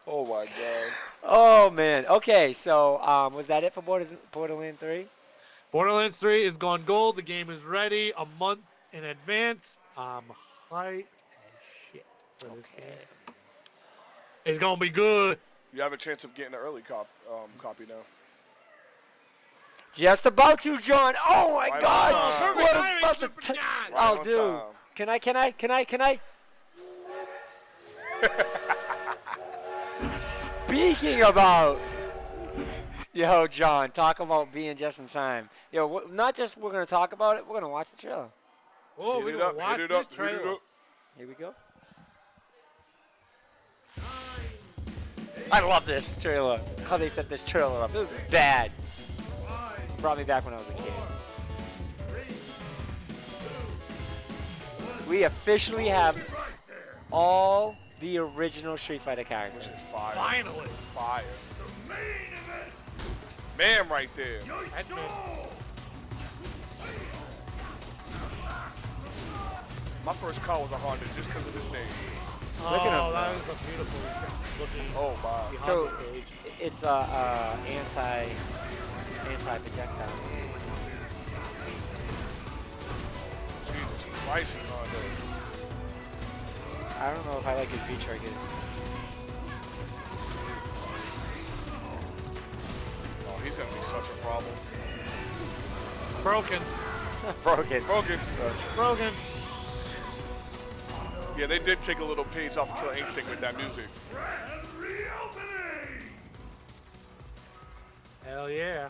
Oh my god. Oh man. Okay, so was that it for Borderlands 3? Borderlands 3 is gone gold. The game is ready a month in advance. I'm hyped as shit for this game. It's gonna be good. You have a chance of getting an early copy now. Just about to, John. Oh my Right God! on time. What Perfect about the? timing, Super John. Right I'll on do. time. Can I? Speaking about, yo, John, talk about being just in time. Yo, not just we're gonna talk about it. We're gonna watch the trailer. Oh, Hit we're it gonna up, watch hit it this up, hit it trailer. up. Here we go. I love this trailer. How they set this trailer up. It was bad. Brought me back when I was a kid. We officially have all the original Street Fighter characters. Fire. Finally. Fire. Man right there. That's me. My first car was a Honda just because of his name. Oh, Look at him, that though. is a beautiful looking. Oh my. behind So the stage. it's anti-projectile. Jesus Christ, he's Honda. I don't know if I like his V triggers. Oh, he's gonna be such a problem. Broken. Broken. Broken. Broken. Yeah, they did take a little page off of Killer Instinct with that music. Hell yeah.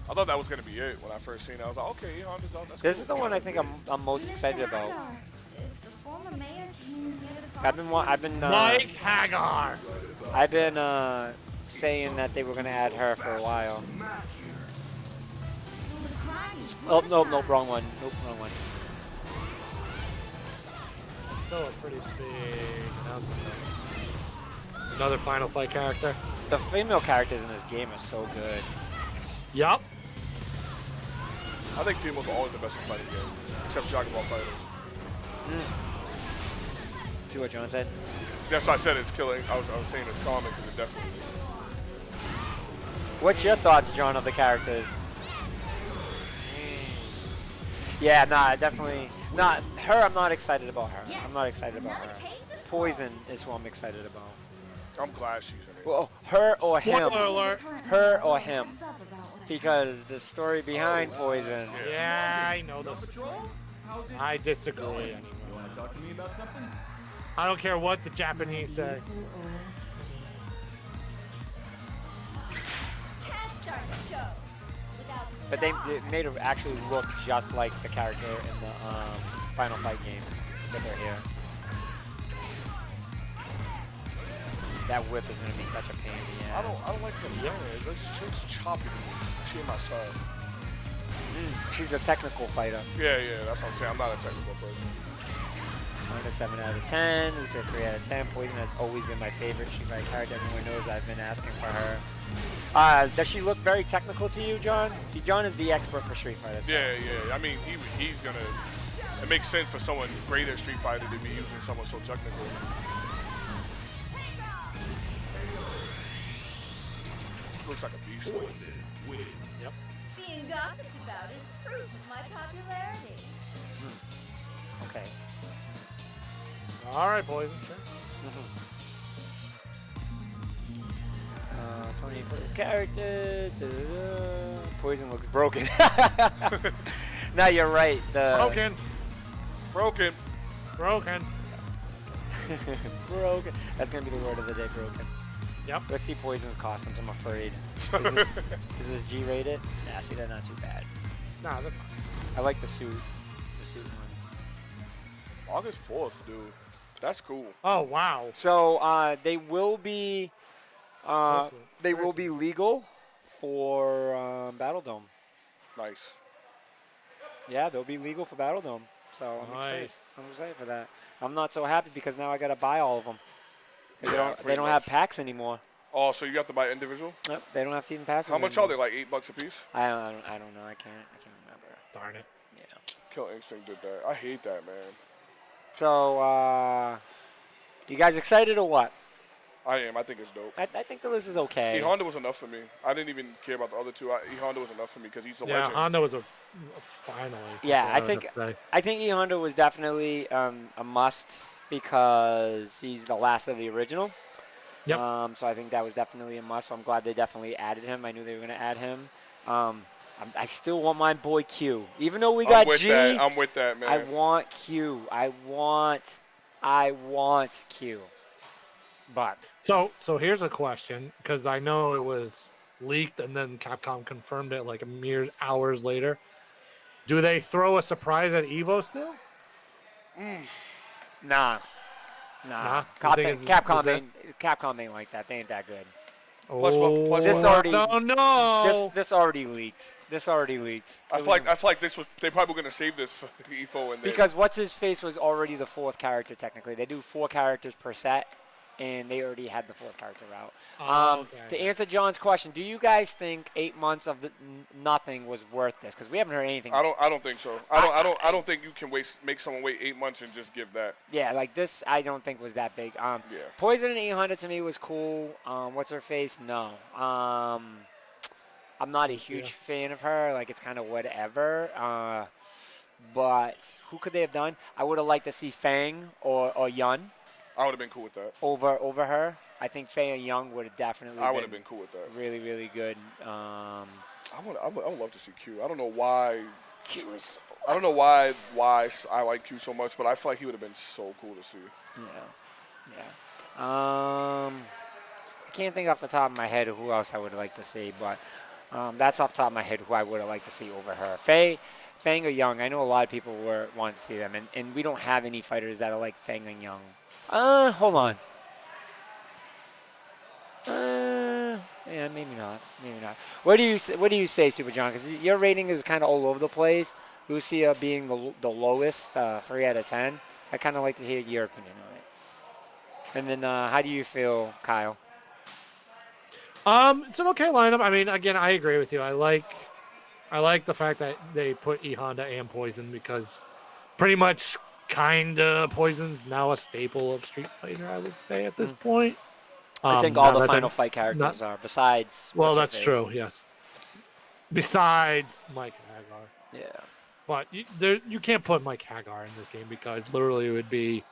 I thought that was gonna be it when I first seen it. I was like, okay, Honda's out. That's This cool. is the one I think I'm most excited about. If the former mayor came here to talk I've been Mike Hagar. saying that they were gonna add her for a while. to the crimes. Oh no, wrong one. Nope, wrong one. Still a pretty big announcement. though. Another Final Fight character. The female characters in this game are so good. Yup. I think females are always the best in fighting games, except Dragon Ball Fighters. See what John said? That's why I said it's killing. I was saying it's comic because it definitely is. What's your thoughts, John, of the characters? Yeah, nah, definitely not her. I'm not excited about her. I'm not excited about her. Poison is who I'm excited about. I'm glad she's in it. Well, her or him. Spoiler alert. Her or him. Because the story behind Poison. Yeah, I know this. I disagree anyway. I don't care what the Japanese say. But they made her actually look just like the character in the Final Fight game with her hair. That whip is going to be such a pain in the I ass. don't like the hair. It's choppy. She ain't my style. She's a technical fighter. Yeah, that's what I'm saying. I'm not a technical person. Mine is 7 out of 10. Lisa 3 out of 10. Poison has always been my favorite Street Fighter character. Everyone knows I've been asking for her. Does she look very technical to you, John? See, John is the expert for Street Fighter. So. Yeah. I mean, he's gonna. It makes sense for someone great at Street Fighter to be using someone so technical. Looks like a beast. Yep. Being gossiped about is proof of my popularity. Okay. All right, boys. Sure. 20 characters. Poison looks broken. No, you're right. Broken. Broken. Broken. Broken. That's gonna be the word of the day. Broken. Yep. Let's see Poison's costumes. I'm afraid. Is this G-rated? Nah, see, they're not too bad. Nah, they're fine. I like the suit. The suit one. August 4th, dude. That's cool. Oh, wow. So they will be legal for Battle Dome. Nice. Yeah, they'll be legal for Battle Dome. So I'm excited. Nice. I'm excited for that. I'm not so happy because now I got to buy all of them. They Yeah, don't. They pretty don't much. have packs anymore. Oh, so you have to buy individual? Nope, they don't have season passes. How much are they? anymore. Like $8 a piece? I don't know. I can't remember. Darn it. Yeah. Kill Instinct did that. I hate that, man. So, you guys excited or what? I am. I think it's dope. I think the list is okay. E Honda was enough for me. I didn't even care about the other two. E Honda was enough for me because he's a Yeah, legend. Honda was a finally. Yeah, That's what I was think gonna say. I think E Honda was definitely a must because he's the last of the original. Yep. So I think that was definitely a must. So I'm glad they definitely added him. I knew they were going to add him. I still want my boy Q, even though we got G. I'm with that, man. I want Q. I want Q. But So here's a question, because I know it was leaked and then Capcom confirmed it like a mere hours later. Do they throw a surprise at Evo still? nah. Nah? Capcom ain't like that. They ain't that good. Plus, This already- no. This already leaked. I feel like this was. They probably were gonna save this for EFO and then. Because what's his face was already the fourth character technically. They do 4 characters per set, and they already had the fourth character out. Okay. To answer John's question, do you guys think 8 months of nothing was worth this? Because we haven't heard anything. I don't think so. I don't think you can make someone wait 8 months and just give that. Yeah, like this, I don't think was that big. Yeah. Poison and 800 to me was cool. What's her face? No. I'm not a huge fan of her. Like it's kind of whatever. But who could they have done? I would have liked to see Fang or Yun I would have been cool with that. over her. I think Fang or Young would have definitely. I would have been cool with that. really, really good. I would love to see Q. I don't know why. Q is. I don't know why I like Q so much, but I feel like he would have been so cool to see. Yeah. I can't think off the top of my head who else I would like to see, but that's off the top of my head who I would have liked to see over her. Fang or Young. I know a lot of people want to see them, and we don't have any fighters that are like Fang and Young. Hold on. Yeah, maybe not. What do you say, Super John? Because your rating is kind of all over the place. Lucia being the lowest, 3 out of 10. I kind of like to hear your opinion on it. And then, how do you feel, Kyle? It's an okay lineup. I mean, again, I agree with you. I like the fact that they put E Honda and Poison because pretty much kinda Poison's now a staple of Street Fighter, I would say at this point. I think all the Final Fight characters are, besides. Well, that's true. Yes. Besides Mike Hagar. Yeah. But you can't put Mike Hagar in this game because literally it would be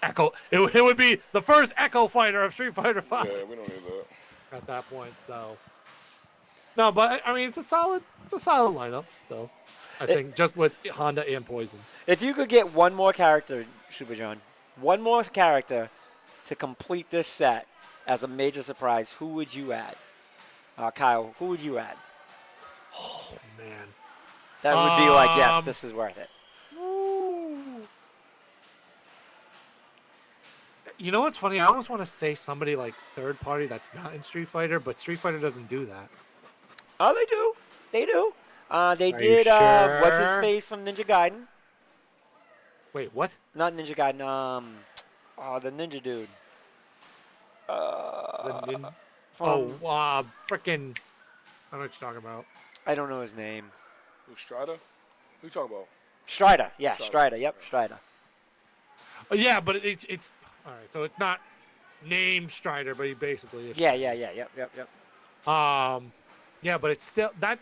Echo. It would be the first Echo fighter of Street Fighter V. Yeah, we don't need that. At that point, so no, but I mean it's a solid lineup still. I think just with Honda and Poison. If you could get one more character, Super John, one more character to complete this set as a major surprise, who would you add? Kyle, who would you add? Oh man, that would be like, yes, this is worth it. You know what's funny? I almost want to say somebody like third party that's not in Street Fighter, but Street Fighter doesn't do that. Oh, they do. They do. They Are did. you sure? What's his face from Ninja Gaiden? Wait, what? Not Ninja Gaiden. The ninja dude. Freaking! I don't know what you're talking about. I don't know his name. Who's Strider? Who you talking about? Strider. Yeah, Strider. Yep, Strider. Oh, yeah, but it's all right. So it's not named Strider, but he basically is. Yeah. Yep. Yeah, but it's still that.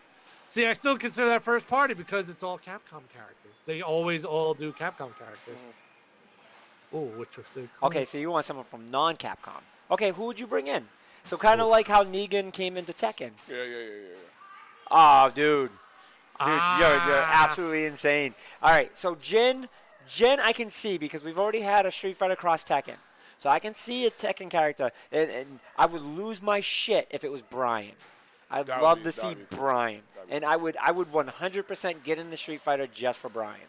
See, I still consider that first party because it's all Capcom characters. They always all do Capcom characters. Oh, which was the Okay, so you want someone from non-Capcom. Okay, who would you bring in? So kind of like how Negan came into Tekken. Yeah. Oh, dude. You're absolutely insane. All right, so Jin, I can see because we've already had a Street Fighter Cross Tekken. So I can see a Tekken character, and I would lose my shit if it was Brian. I'd love to see Brian. And I would 100% get in the Street Fighter just for Brian.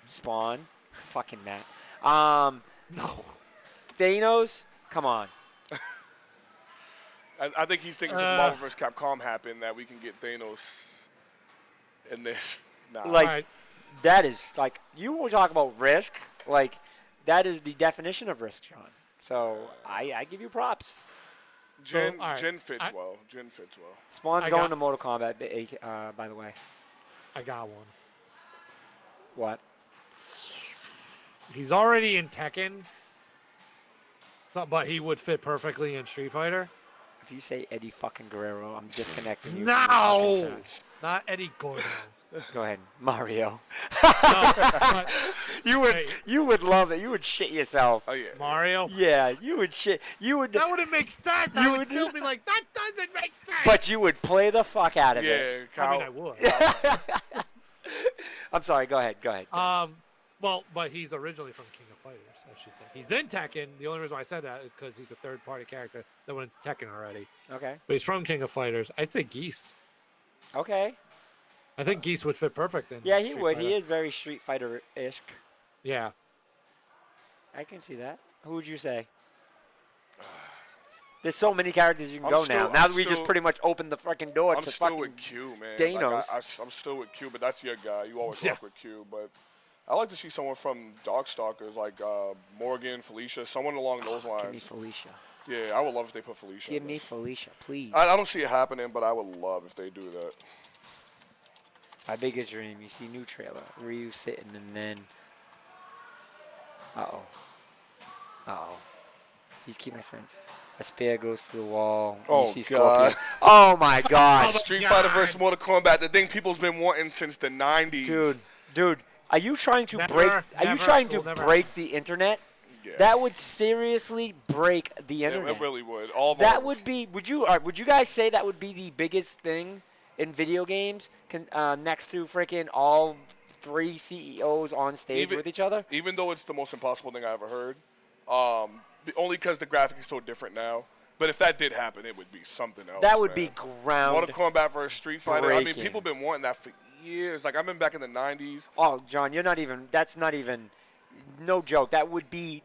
Spawn. Fucking Matt. No. Thanos. Come on. I think he's thinking if Marvel vs. Capcom happened that we can get Thanos in this. Nah. Like, Right. that is like you will talk about risk. Like that is the definition of risk, John. So I give you props. Jin, all right, Jin fits well. Jin fits well. Spawn's I going got- to Mortal Kombat. By the way, I got one. what? He's already in Tekken, but he would fit perfectly in Street Fighter. If you say Eddie fucking Guerrero, I'm disconnecting you. From this fucking No, not Eddie Gordo. chat. Go ahead, Mario. No, but You would Hey. you would love it. You would shit yourself. Oh yeah. Mario. Yeah, you would shit. You would. That wouldn't make sense. You I would would- still be like, that doesn't make sense. But you would play the fuck out of it. Yeah, I mean, Kyle. I would. I'm sorry. Go ahead. Go ahead. Well, but he's originally from King of Fighters, I should say. He's in Tekken. The only reason why I said that is because he's a third-party character that went into Tekken already. Okay. But he's from King of Fighters. I'd say Geese. Okay. I think Geese would fit perfect in. Yeah, he Street would. He Fighter. is very Street Fighter-ish. Yeah. I can see that. Who would you say? There's so many characters you can I'm go still- now. I'm Now that we just still- pretty much opened the fucking door I'm to still fucking with Q, man. Thanos. Like, I'm still with Q, but that's your guy. You always Yeah. rock with Q, but I like to see someone from Darkstalkers, like Morgan, Felicia, someone along those Give me lines. Felicia. Yeah, I would love if they put Felicia. Give in me this. Felicia, please. I don't see it happening, but I would love if they do that. My biggest dream. You see new trailer. Ryu sitting and then. Uh-oh. Uh-oh. He's keeping my sense. A spear goes through the wall. Oh, you see God. Scorpion. Oh, my God. Street Fighter versus Mortal Kombat, the thing people's been wanting since the 90s. Dude, are you trying to Never, break? Are you never, trying to will never break the internet? Yeah. That would seriously break the it, internet. it really would. All of That them. would be. Would you guys say that would be the biggest thing in video games? Next to freaking all three CEOs on stage with each other. Even though it's the most impossible thing I ever heard, only because the graphic is so different now. But if that did happen, it would be something else. That would man. be ground. Mortal Kombat versus Street Fighter. I mean, breaking. people been wanting that for years. Like I've been back in the 90s. Oh, John, you're not even. That's not even. No joke. That would be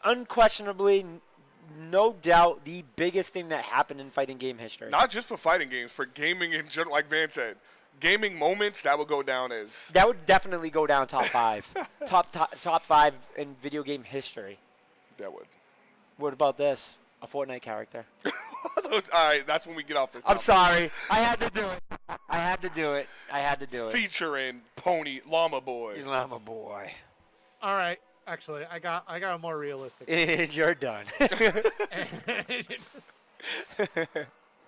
unquestionably, no doubt, the biggest thing that happened in fighting game history. Not just for fighting games, for gaming in general. Like Van said, gaming moments that would go down as. That would definitely go down top five. top five in video game history. That would. What about this? A Fortnite character. All right, that's when we get off this. I'm topic. sorry. I had to do it. I had to do it. Featuring Pony Llama Boy. Llama boy. All right. Actually, I got a more realistic. And you're done.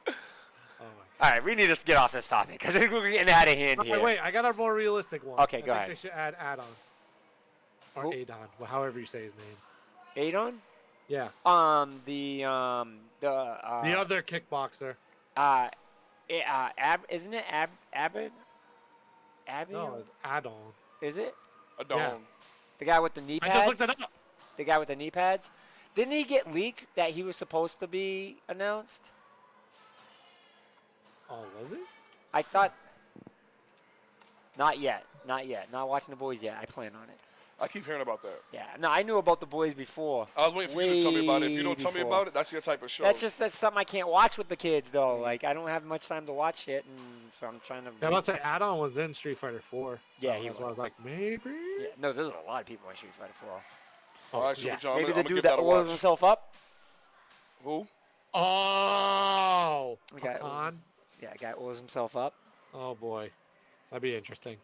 Oh All right, we need to get off this topic because we're getting out of hand my. here. Wait, I got a more realistic one. Okay, I go think ahead. They should add Adon or Who? Adon, however you say his name. Adon? Yeah, The other kickboxer. isn't it Abbott? Abby? No, it's Adon. Is it? Adon. Yeah. The guy with the knee I pads? just looked it up. The guy with the knee pads? Didn't he get leaked that he was supposed to be announced? Oh, was it? I thought. Not yet. Not yet. Not watching the boys yet. I plan on it. I keep hearing about that. Yeah. No, I knew about the boys before. I was waiting for you to tell me about it. If you Way don't tell me before. about it, that's your type of show. That's something I can't watch with the kids though. Like I don't have much time to watch it, and so I'm trying to. Yeah, let's say Adon was in Street Fighter 4. Yeah, So he that's why I was was. like, maybe. Yeah, no, there's a lot of people in Street Fighter 4. All right, so yeah. John, Maybe I'm the gonna dude give that that a oils watch. himself up. Who? Oh, The guy Hakan? Yeah, the guy oils himself up. Oh boy, that'd be interesting.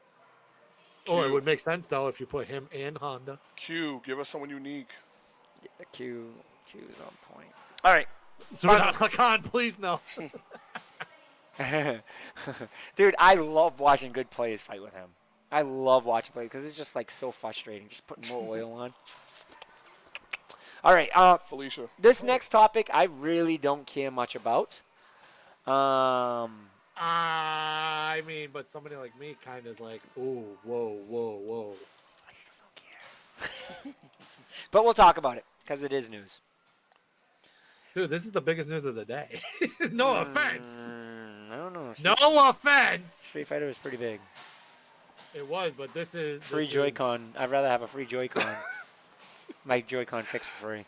Oh, it Cute. would make sense though if you put him and Honda. Q, give us someone unique. Yeah, Q is on point. All right. So Hakan, please no. Dude, I love watching good players fight with him. I love watching play because it's just like so frustrating, just putting more oil on. All right, Felicia. this next topic I really don't care much about. I mean, but somebody like me kind of like, ooh, whoa. I still don't care. But we'll talk about it because it is news. Dude, this is the biggest news of the day. No offense. I don't know. No offense. Street Fighter was pretty big. It was, but this is Free this is- Joy-Con. I'd rather have a free Joy-Con. My Joy-Con fixed for free.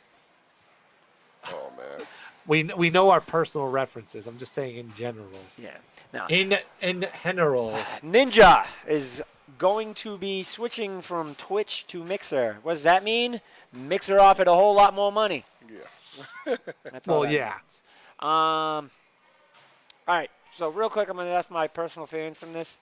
Oh man. We know our personal references. I'm just saying in general. Yeah. Now, In general. Ninja is going to be switching from Twitch to Mixer. What does that mean? Mixer offered a whole lot more money. Yeah. That's all Well, that yeah. means. All right. So real quick, I'm going to ask my personal feelings from this.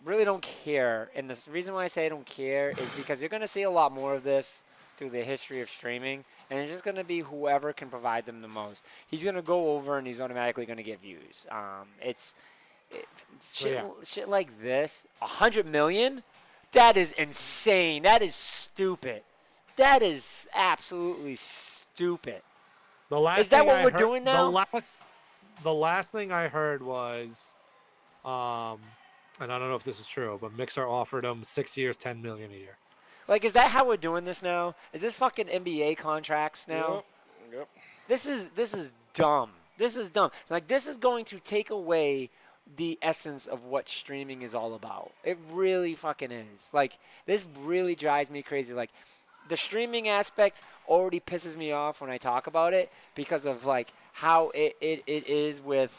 Really don't care. And the reason why I say I don't care is because you're going to see a lot more of this through the history of streaming. And it's just going to be whoever can provide them the most. He's going to go over and he's automatically going to get views. Shit like this, 100 million? That is insane. That is stupid. That is absolutely stupid. The last Is that thing what I we're heard- doing now? The last thing I heard was, and I don't know if this is true, but Mixer offered him 6 years, 10 million a year. Like, is that how we're doing this now? Is this fucking NBA contracts now? Yep. This is dumb. This is dumb. Like, this is going to take away the essence of what streaming is all about. It really fucking is. Like, this really drives me crazy. Like, the streaming aspect already pisses me off when I talk about it because of, like, how it is with,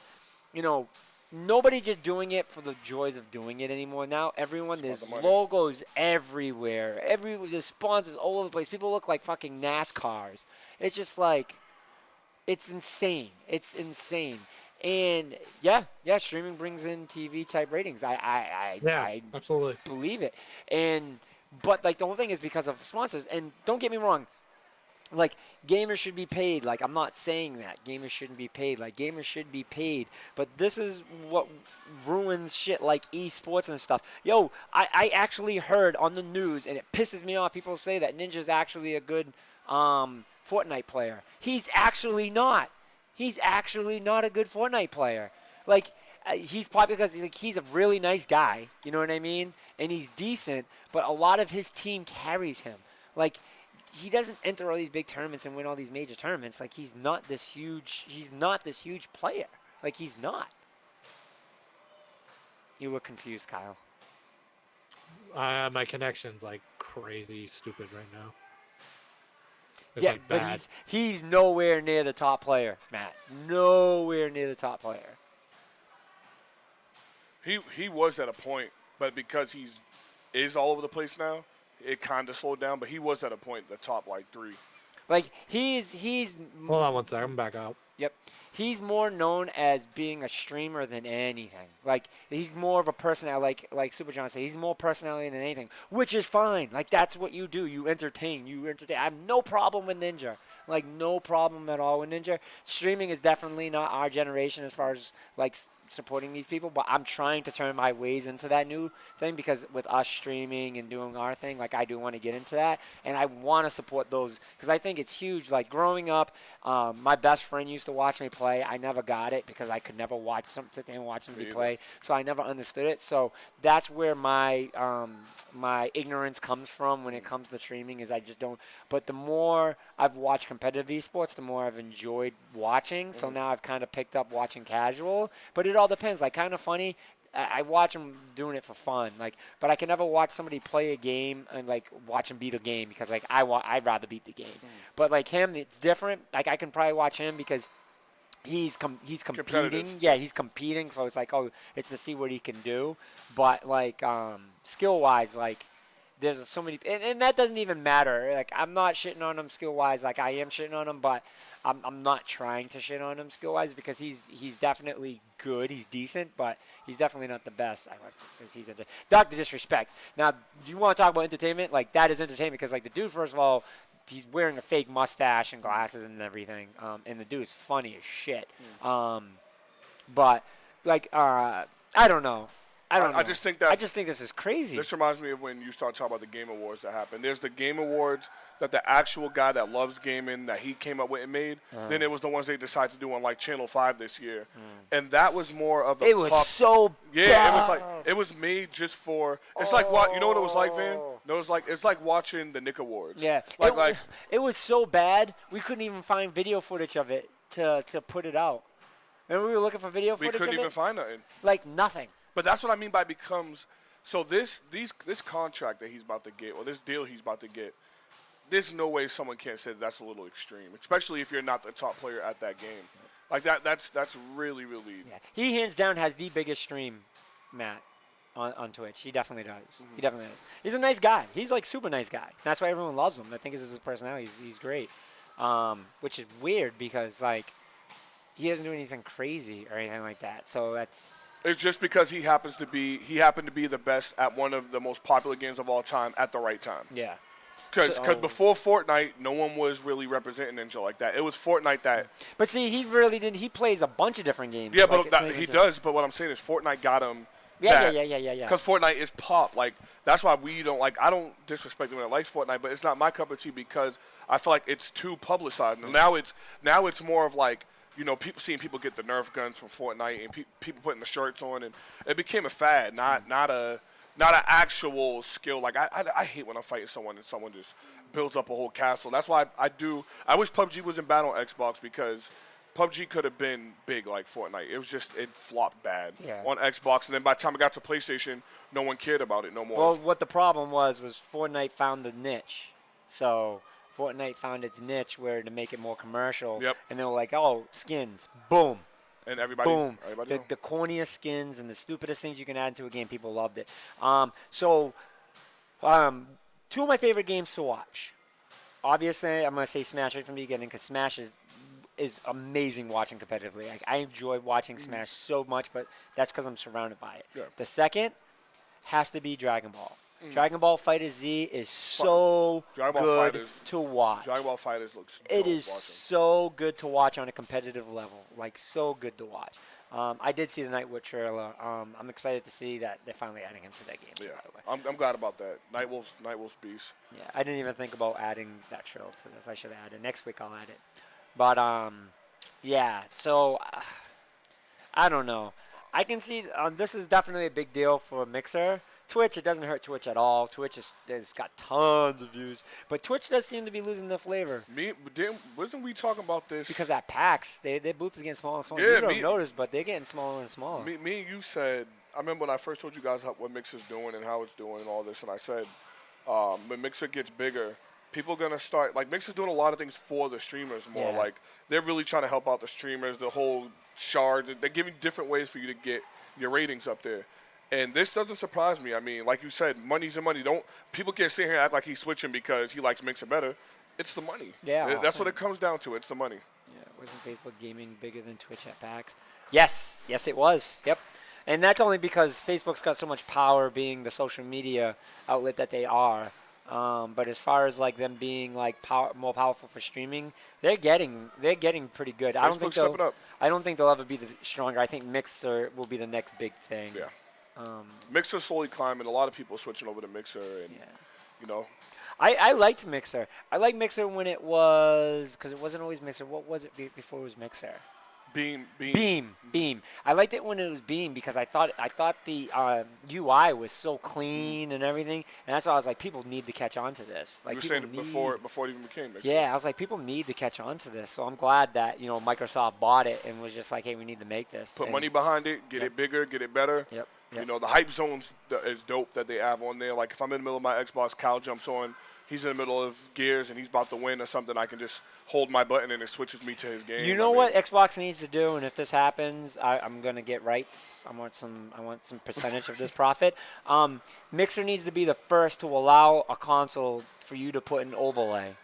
nobody just doing it for the joys of doing it anymore. Now everyone, there's logos everywhere. There's sponsors all over the place. People look like fucking NASCARs. It's just like, it's insane. It's insane. And yeah, streaming brings in TV type ratings. I absolutely believe it. But like the whole thing is because of sponsors. And don't get me wrong, like gamers should be paid. Like I'm not saying that gamers shouldn't be paid. Like gamers should be paid. But this is what ruins shit like esports and stuff. Yo, I actually heard on the news, and it pisses me off. People say that Ninja's actually a good Fortnite player. He's actually not. He's actually not a good Fortnite player. Like, he's popular because he's a really nice guy. You know what I mean? And he's decent, but a lot of his team carries him. Like, he doesn't enter all these big tournaments and win all these major tournaments. Like, he's not this huge player. Like, he's not. You look confused, Kyle. My connection's like crazy stupid right now. It's yeah, like but bad. he's nowhere near the top player, Matt. Nowhere near the top player. He was at a point, but because is all over the place now, it kind of slowed down. But he was at a point, the top like 3. Like he's. Hold on one second. I'm back out. Yep. He's more known as being a streamer than anything. Like, he's more of a personality, like Super John said. He's more personality than anything, which is fine. Like, that's what you do. You entertain. I have no problem with Ninja. Like, no problem at all with Ninja. Streaming is definitely not our generation as far as, like, supporting these people, but I'm trying to turn my ways into that new thing because with us streaming and doing our thing, like I do want to get into that, and I want to support those because I think it's huge. Like growing up, my best friend used to watch me play. I never got it because I could never sit there and watch somebody play, so I never understood it. So that's where my my ignorance comes from when it comes to streaming is I just don't. But the more I've watched competitive esports, the more I've enjoyed watching. So now I've kind of picked up watching casual, but it all depends. Like, kind of funny. I watch them doing it for fun. Like, but I can never watch somebody play a game and like watch him beat a game because like I'd rather beat the game. But like him, it's different. Like I can probably watch him because he's competing. Yeah, he's competing. So it's like, oh, it's to see what he can do. But like skill wise, like there's so many, and that doesn't even matter. Like I'm not shitting on him skill wise. Like I am shitting on him, but I'm not trying to shit on him skill wise because he's definitely good. He's decent, but he's definitely not the best. Because he's Dr. Disrespect. Now, you want to talk about entertainment? Like that is entertainment because like the dude, first of all, he's wearing a fake mustache and glasses and everything, and the dude is funny as shit. But like I don't know. I just think this is crazy. This reminds me of when you start talking about the Game Awards that happened. There's the Game Awards that the actual guy that loves gaming that he came up with and made. Then it was the ones they decided to do on like Channel 5 this year, and that was more of a. It was so yeah. bad. It was like it was made just for. It's like what you know what it was like, Van. No, it's like watching the Nick Awards. Yeah, it was so bad we couldn't even find video footage of it to put it out. And we were looking for video footage. We couldn't even find nothing. Like nothing. But that's what I mean by becomes. So this contract that he's about to get, or this deal he's about to get, there's no way someone can't say that's a little extreme, especially if you're not the top player at that game. Like that's really, really. Yeah. He hands down has the biggest stream, Matt. on Twitch. He definitely does. He definitely does. He's a nice guy. He's like super nice guy. That's why everyone loves him. I think it's his personality. He's great. Which is weird because like he doesn't do anything crazy or anything like that. So that's It's just because he happened to be the best at one of the most popular games of all time at the right time. yeah. Because So- before Fortnite, no one was really representing Ninja like that. It was Fortnite that. But see, he really didn't. He plays a bunch of different games. Yeah, Like, but it's not that, even he just- does. But what I'm saying is Fortnite got him. Yeah. Because Fortnite is pop. Like that's why we don't like. I don't disrespect anyone that likes Fortnite, but it's not my cup of tea because I feel like it's too publicized. And now it's more of like. People seeing people get the Nerf guns from Fortnite and people putting the shirts on, and it became a fad, not an actual skill. Like I hate when I'm fighting someone and someone just builds up a whole castle. That's why I wish PUBG was in bad on Xbox because PUBG could have been big like Fortnite. It flopped bad on Xbox, and then by the time it got to PlayStation, no one cared about it no more. Well, what the problem was Fortnite found the niche. So Fortnite found its niche where to make it more commercial. Yep. And they were like, oh, skins, boom. And everybody Boom. know. The corniest skins and the stupidest things you can add into a game, people loved it. Two of my favorite games to watch. Obviously, I'm going to say Smash right from the beginning because Smash is amazing watching competitively. Like, I enjoy watching Smash so much, but that's because I'm surrounded by it. Yeah. The second has to be Dragon Ball. Dragon Ball Fighter Z is so Dragon Ball good Fighters- to watch. Dragon Ball Fighters looks. It dope is watching. so good to watch on a competitive level. Like, so good to watch. I did see the Nightwood trailer. I'm excited to see that they're finally adding him to that game, too, Yeah, by the way. I'm glad about that. Nightwolf's beast. Yeah, I didn't even think about adding that trailer to this. I should have added it. Next week I'll add it. But, yeah, so I don't know. I can see this is definitely a big deal for Mixer. Twitch, it doesn't hurt Twitch at all. Twitch has got tons of views. But Twitch does seem to be losing their flavor. Wasn't we talking about this? Because at PAX, their booth is getting smaller and smaller. Yeah, You don't notice, but they're getting smaller and smaller. Me and you said, I remember when I first told you guys what Mixer's doing and how it's doing and all this, and I said, when Mixer gets bigger, people are going to start, like Mixer's doing a lot of things for the streamers more. Yeah. Like, they're really trying to help out the streamers, the whole shards. They're giving different ways for you to get your ratings up there. And this doesn't surprise me. I mean, like you said, money's the money. People can't sit here and act like he's switching because he likes Mixer better. It's the money. Yeah. That's what it comes down to. It's the money. Yeah, wasn't Facebook Gaming bigger than Twitch at PAX? Yes, it was. Yep. And that's only because Facebook's got so much power being the social media outlet that they are. But as far as like them being like more powerful for streaming, they're getting pretty good. Facebook's stepping up. I don't think they'll ever be stronger. I think Mixer will be the next big thing. Yeah. Mixer's slowly climbing. A lot of people are switching over to Mixer, and I liked Mixer. I liked Mixer when it was because it wasn't always Mixer. What was it before it was Mixer? Beam. I liked it when it was Beam because I thought the UI was so clean and everything, and that's why I was like, people need to catch on to this. Like You were saying before it even became Mixer. Yeah, I was like, people need to catch on to this. So I'm glad that Microsoft bought it and was just like, hey, we need to make this. Put And- money behind it, get it bigger, get it better. Yep. The hype zones is dope that they have on there. Like if I'm in the middle of my Xbox, Cal jumps on. He's in the middle of Gears and he's about to win or something. I can just hold my button and it switches me to his game. You know what Xbox needs to do, and if this happens, I'm gonna get rights. I want some percentage of this profit. Mixer needs to be the first to allow a console for you to put an overlay,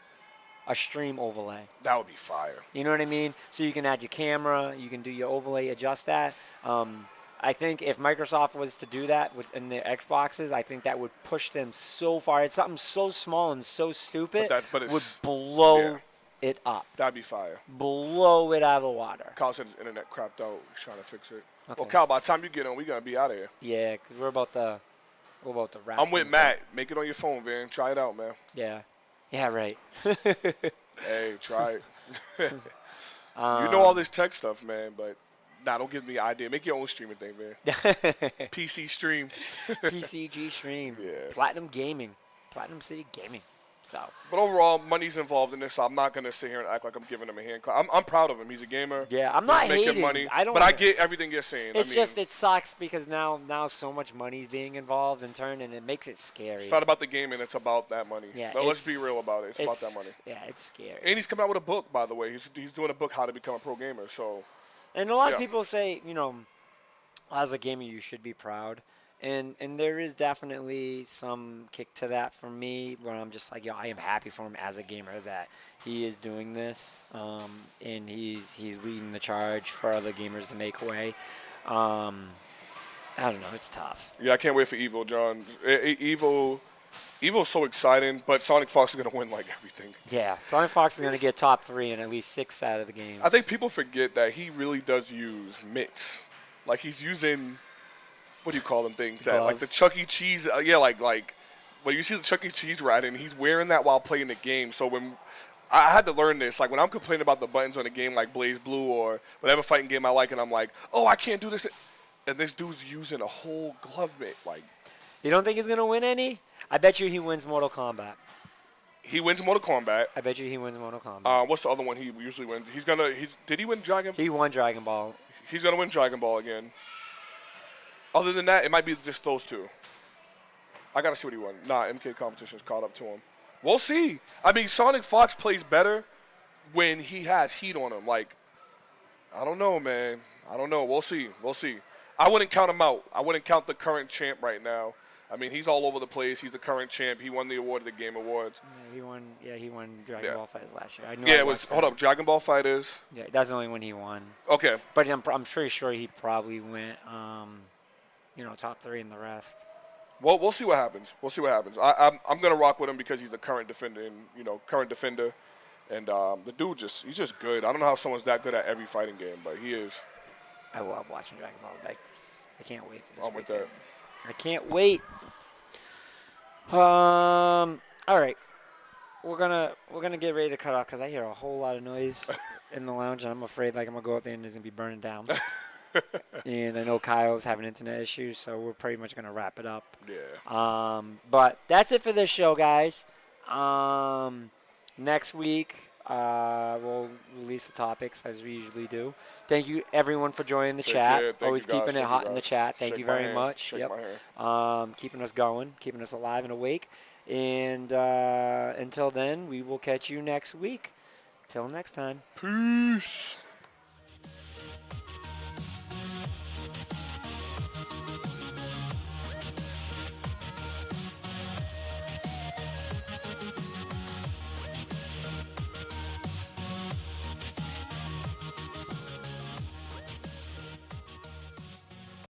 a stream overlay. That would be fire. You know what I mean? So you can add your camera, you can do your overlay, adjust that. I think if Microsoft was to do that in their Xboxes, I think that would push them so far. It's something so small and so stupid But it's- would blow yeah. it up, That'd be fire. blow it out of the water. Kyle said his internet crapped out. He's trying to fix it. Okay. Well, Kyle, by the time you get on, we're going to be out of here. Yeah, because we're about to wrap. I'm with things Matt. up. Make it on your phone, Van. Try it out, man. Yeah, right. Hey, try it. You know all this tech stuff, man, but don't give me an idea. Make your own streaming thing, man. PC stream. PCG stream. Yeah. Platinum City Gaming. So. But overall, money's involved in this, so I'm not going to sit here and act like I'm giving him a hand clap. I'm proud of him. He's a gamer. Yeah, I'm He's not making hating. money. I don't but I wanna- get everything you're saying. It's just it sucks because now so much money's being involved in turn, and it makes it scary. It's not about the gaming. It's about that money. Yeah, But let's it's- be real about it. It's about that money. Yeah, it's scary. And he's coming out with a book, by the way. He's doing a book, How to Become a Pro Gamer. So And a lot of yeah. people say, as a gamer, you should be proud. And there is definitely some kick to that for me, where I'm just like, I am happy for him as a gamer that he is doing this, and he's leading the charge for other gamers to make way. I don't know, it's tough. Yeah, I can't wait for Evo, John. Evo's so exciting, but Sonic Fox is gonna win like everything. Yeah, Sonic Fox is going to get top 3 in at least 6 out of the games. I think people forget that he really does use mitts. Like he's using, what do you call them things? That like the Chuck E. Cheese. Like when you see the Chuck E. Cheese riding, he's wearing that while playing the game. So when I had to learn this, like when I'm complaining about the buttons on a game like Blaze Blue or whatever fighting game I like, and I'm like, oh, I can't do this, and this dude's using a whole glove mitt. Like, you don't think he's going to win any? I bet you he wins Mortal Kombat. He wins Mortal Kombat. I bet you he wins Mortal Kombat. What's the other one he usually wins? Did he win Dragon? He won Dragon Ball. He's gonna win Dragon Ball again. Other than that, it might be just those two. I gotta see what he won. Nah, MK Competition's caught up to him. We'll see. I mean, Sonic Fox plays better when he has heat on him. Like, I don't know, man. I don't know. We'll see. We'll see. I wouldn't count him out. I wouldn't count the current champ right now. I mean, he's all over the place. He's the current champ. He won the award at the Game Awards. Yeah, he won Dragon Ball Fighters last year. It was. Hold up, Dragon Ball Fighters. Yeah, that's the only one he won. Okay. But I'm pretty sure he probably went, top 3 in the rest. Well, we'll see what happens. We'll see what happens. I'm gonna rock with him because he's the current defender, and the dude he's just good. I don't know how someone's that good at every fighting game, but he is. I love watching Dragon Ball. I can't wait for this. I'm with that. I can't wait. All right, we're gonna get ready to cut off because I hear a whole lot of noise in the lounge, and I'm afraid I'm gonna go out there and it's gonna be burning down. And I know Kyle's having internet issues, so we're pretty much gonna wrap it up. Yeah. But that's it for this show, guys. Next week we'll release the topics as we usually do. Thank you everyone for joining the chat. Always keeping it hot in the chat. Thank you very much. Yep. Keeping us going, keeping us alive and awake. And until then, we will catch you next week. Till next time. Peace.